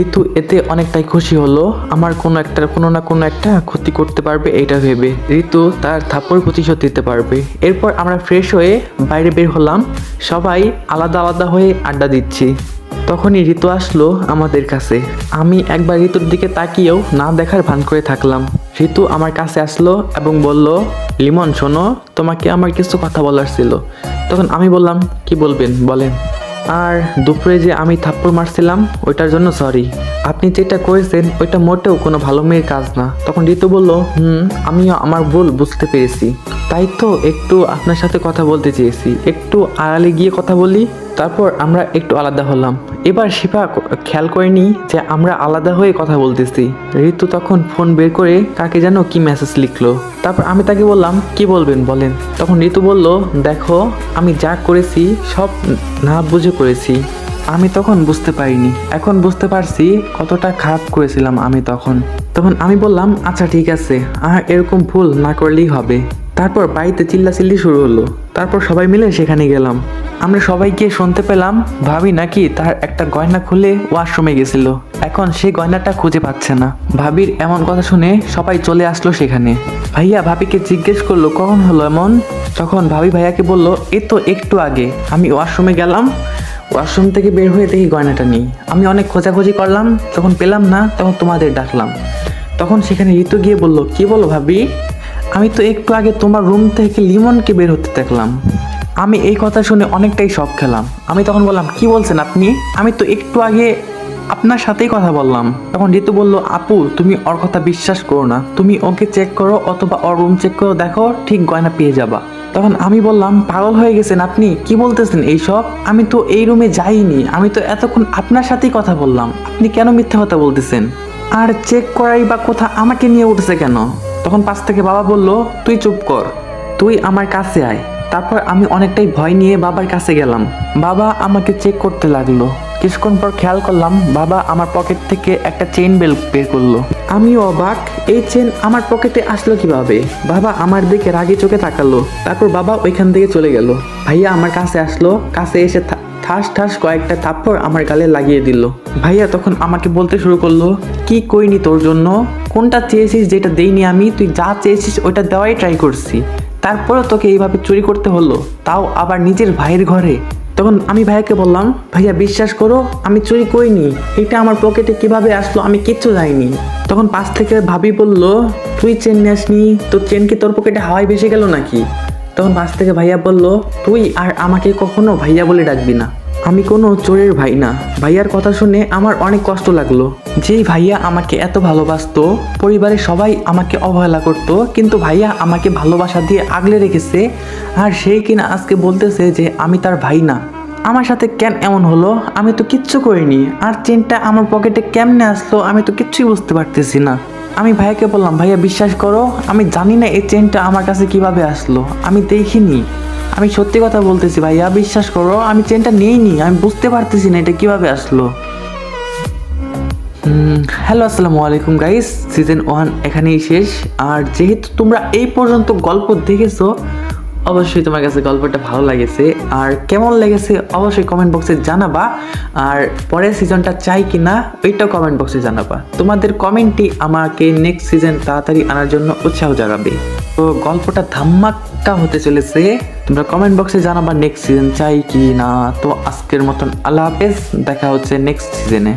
ঋতু এতে অনেকটাই খুশি হলো, আমার কোনো না কোনো একটা ক্ষতি করতে পারবে এটা ভেবে। ঋতু তার থাপ্পড় প্রতিশোধ দিতে পারবে। এরপর আমরা ফ্রেশ হয়ে বাইরে বের হলাম। সবাই আলাদা আলাদা হয়ে আড্ডা দিচ্ছি। তখনই ঋতু আসলো আমাদের কাছে। আমি একবার ঋতুর দিকে তাকিয়েও না দেখার ভান করে থাকলাম। ঋতু আমার কাছে আসলো এবং বলল, লিমন শোনো, তোমাকে আমার কিছু কথা বলার ছিল। তখন আমি বললাম, কি বলবেন বলেন। আর দুপুরে যে আমি থাপ্পড় মারছিলাম ওইটার জন্য সরি। আপনি যেটা করেছেন ওইটা মোটেও কোনো ভালো মেয়ের কাজ না। তখন ঋতু বলল, আমিও আমার ভুল বুঝতে পেরেছি, তাই তো একটু আপনার সাথে কথা বলতে চেয়েছি, একটু আড়ালে গিয়ে কথা বলি। তারপর আমরা একটু আলাদা হলাম। এবার শিফা খেয়াল করেনি যে আমরা আলাদা হয়ে কথা বলতেছি। ঋতু তখন ফোন বের করে কাকে যেন কি মেসেজ লিখলো। তারপর আমি তাকে বললাম, কি বলবেন বলেন। তখন ঋতু বলল, দেখো আমি যা করেছি সব না বুঝে করেছি। আমি তখন বুঝতে পারিনি, এখন বুঝতে পারছি কতটা খারাপ করেছিলাম আমি তখন আমি বললাম, আচ্ছা ঠিক আছে, আর এরকম ভুল না করলেই হবে। তারপর বাড়িতে চিল্লাচিল্লি শুরু হলো। তারপর সবাই মিলে সেখানে গেলাম। আমরা সবাই গিয়ে শুনতে পেলাম ভাবি নাকি তার একটা গয়না খুলে ওয়াশরুমে গেছিল, এখন সেই গয়নাটা খুঁজে পাচ্ছে না। ভাবির এমন কথা শুনে সবাই চলে আসলো সেখানে। ভাইয়া ভাবিকে জিজ্ঞেস করলো কখন হলো এমন। তখন ভাবি ভাইয়াকে বলল, এই তো একটু আগে আমি ওয়াশরুমে গেলাম, ওয়াশরুম থেকে বের হয়ে দেখি গয়নাটা নেই। আমি অনেক খোঁজাখুঁজি করলাম, যখন পেলাম না তখন তোমাদের ডাকলাম। তখন সেখানে ঋতু গিয়ে বলল, কি বলো ভাবি, আমি তো একটু আগে তোমার রুম থেকে লিমনকে বের হতে দেখলাম। আমি এই কথা শুনে অনেকটাই শক খেলাম। আমি তখন বললাম, কি বলছেন আপনি? আমি তো একটু আগে আপনার সাথেই কথা বললাম। তখন ঋতু বলল, আপু তুমি ওর কথা বিশ্বাস করো না, তুমি ওকে চেক করো অথবা ওর রুম চেক করো, দেখো ঠিক গয়না পেয়ে যাবা। তখন আমি বললাম, পাগল হয়ে গেছেন আপনি, কি বলতেছেন এইসব? আমি তো এই রুমে যাইনি, আমি তো এতক্ষণ আপনার সাথেই কথা বললাম, আপনি কেন মিথ্যা কথা বলতেছেন? আর চেক করাই বা কথা আমাকে নিয়ে উঠছে কেন? তখন পাশ থেকে বাবা বলল, তুই চুপ কর, তুই আমার কাছে আয়। তারপর আমি অনেকটাই ভয় নিয়ে বাবার কাছে গেলাম। বাবা আমাকে চেক করতে লাগলো। কিছুক্ষণ পর খেয়াল করলাম বাবা আমার পকেট থেকে একটা চেইন বের করলো। আমিও অবাক, এই চেন আমার পকেটে আসলো কিভাবে? বাবা আমার দিকে রাগি চোখে তাকালো। তারপর বাবা ওইখান থেকে চলে গেল। ভাইয়া আমার কাছে আসলো, কাছে এসে ঠাস ঠাস কয়েকটা থাপ্পড় আমার গালে লাগিয়ে দিল। ভাইয়া তখন আমাকে বলতে শুরু করলো, কি কইনি তোর জন্য? কোনটা চেয়েছিস যেটা দেইনি আমি? তুই যা চেয়েছিস ওইটা দেওয়াই ট্রাই করছি, তারপরেও তোকে এইভাবে চুরি করতে হলো, তাও আবার নিজের ভাইয়ের ঘরে। তখন আমি ভাইয়াকে বললাম, ভাইয়া বিশ্বাস করো আমি চুরি করিনি, এটা আমার পকেটে কিভাবে আসলো আমি কিচ্ছু যাইনি। তখন পাশ থেকে ভাবি বলল, তুই চেন নিসনি, তোর চেন কি তোর পকেটে হাওয়ায় ভেসে গেল নাকি? তখন পাশ থেকে ভাইয়া বলল, তুই আর আমাকে কখনো ভাইয়া বলে ডাকবি না, আমি কোনো চোরের ভাই না। ভাইয়ার কথা শুনে আমার অনেক কষ্ট লাগলো। যেই ভাইয়া আমাকে এত ভালোবাসতো, পরিবারের সবাই আমাকে অবহেলা করতো, কিন্তু ভাইয়া আমাকে ভালোবাসা দিয়ে আগলে রেখেছে, আর সেই কিনা আজকে বলতেছে যে আমি তার ভাই না। আমার সাথে কেন এমন হলো? আমি তো কিচ্ছু করিনি। আর চেনটা আমার পকেটে কেমনে আসলো আমি তো কিচ্ছুই বুঝতে পারতেছি না। আমি ভাইয়াকে বললাম, ভাইয়া বিশ্বাস করো, আমি জানি না এই চেনটা আমার কাছে কিভাবে আসলো, আমি দেখিনি। আমি সত্যি কথা বলতেছি ভাইয়া, বিশ্বাস করো, আমি চেনটা নিইনি, আমি বুঝতে পারতেছি না এটা কিভাবে আসলো। হ্যালো, আসসালামু আলাইকুম গাইস। সিজন 1 এখানেই শেষ। আর যেহেতু তোমরা এই পর্যন্ত গল্প দেখেছো, অবশ্যই তোমার কাছে গল্পটা ভালো লেগেছে। আর কেমন লেগেছে অবশ্যই কমেন্ট বক্সে জানাবা। আর পরের সিজনটা চাই কি না ওইটাও কমেন্ট বক্সে জানাবা। তোমাদের কমেন্টই আমাকে নেক্সট সিজন তাড়াতাড়ি আনার জন্য উৎসাহ জাগাবে। তো গল্পটা ধামাক্কা হতে চলেছে। তোমরা কমেন্ট বক্সে জানাবা নেক্সট সিজন চাই কি না। তো আজকের মতন আল্লাহ হাফেজ, দেখা হচ্ছে নেক্সট সিজনে।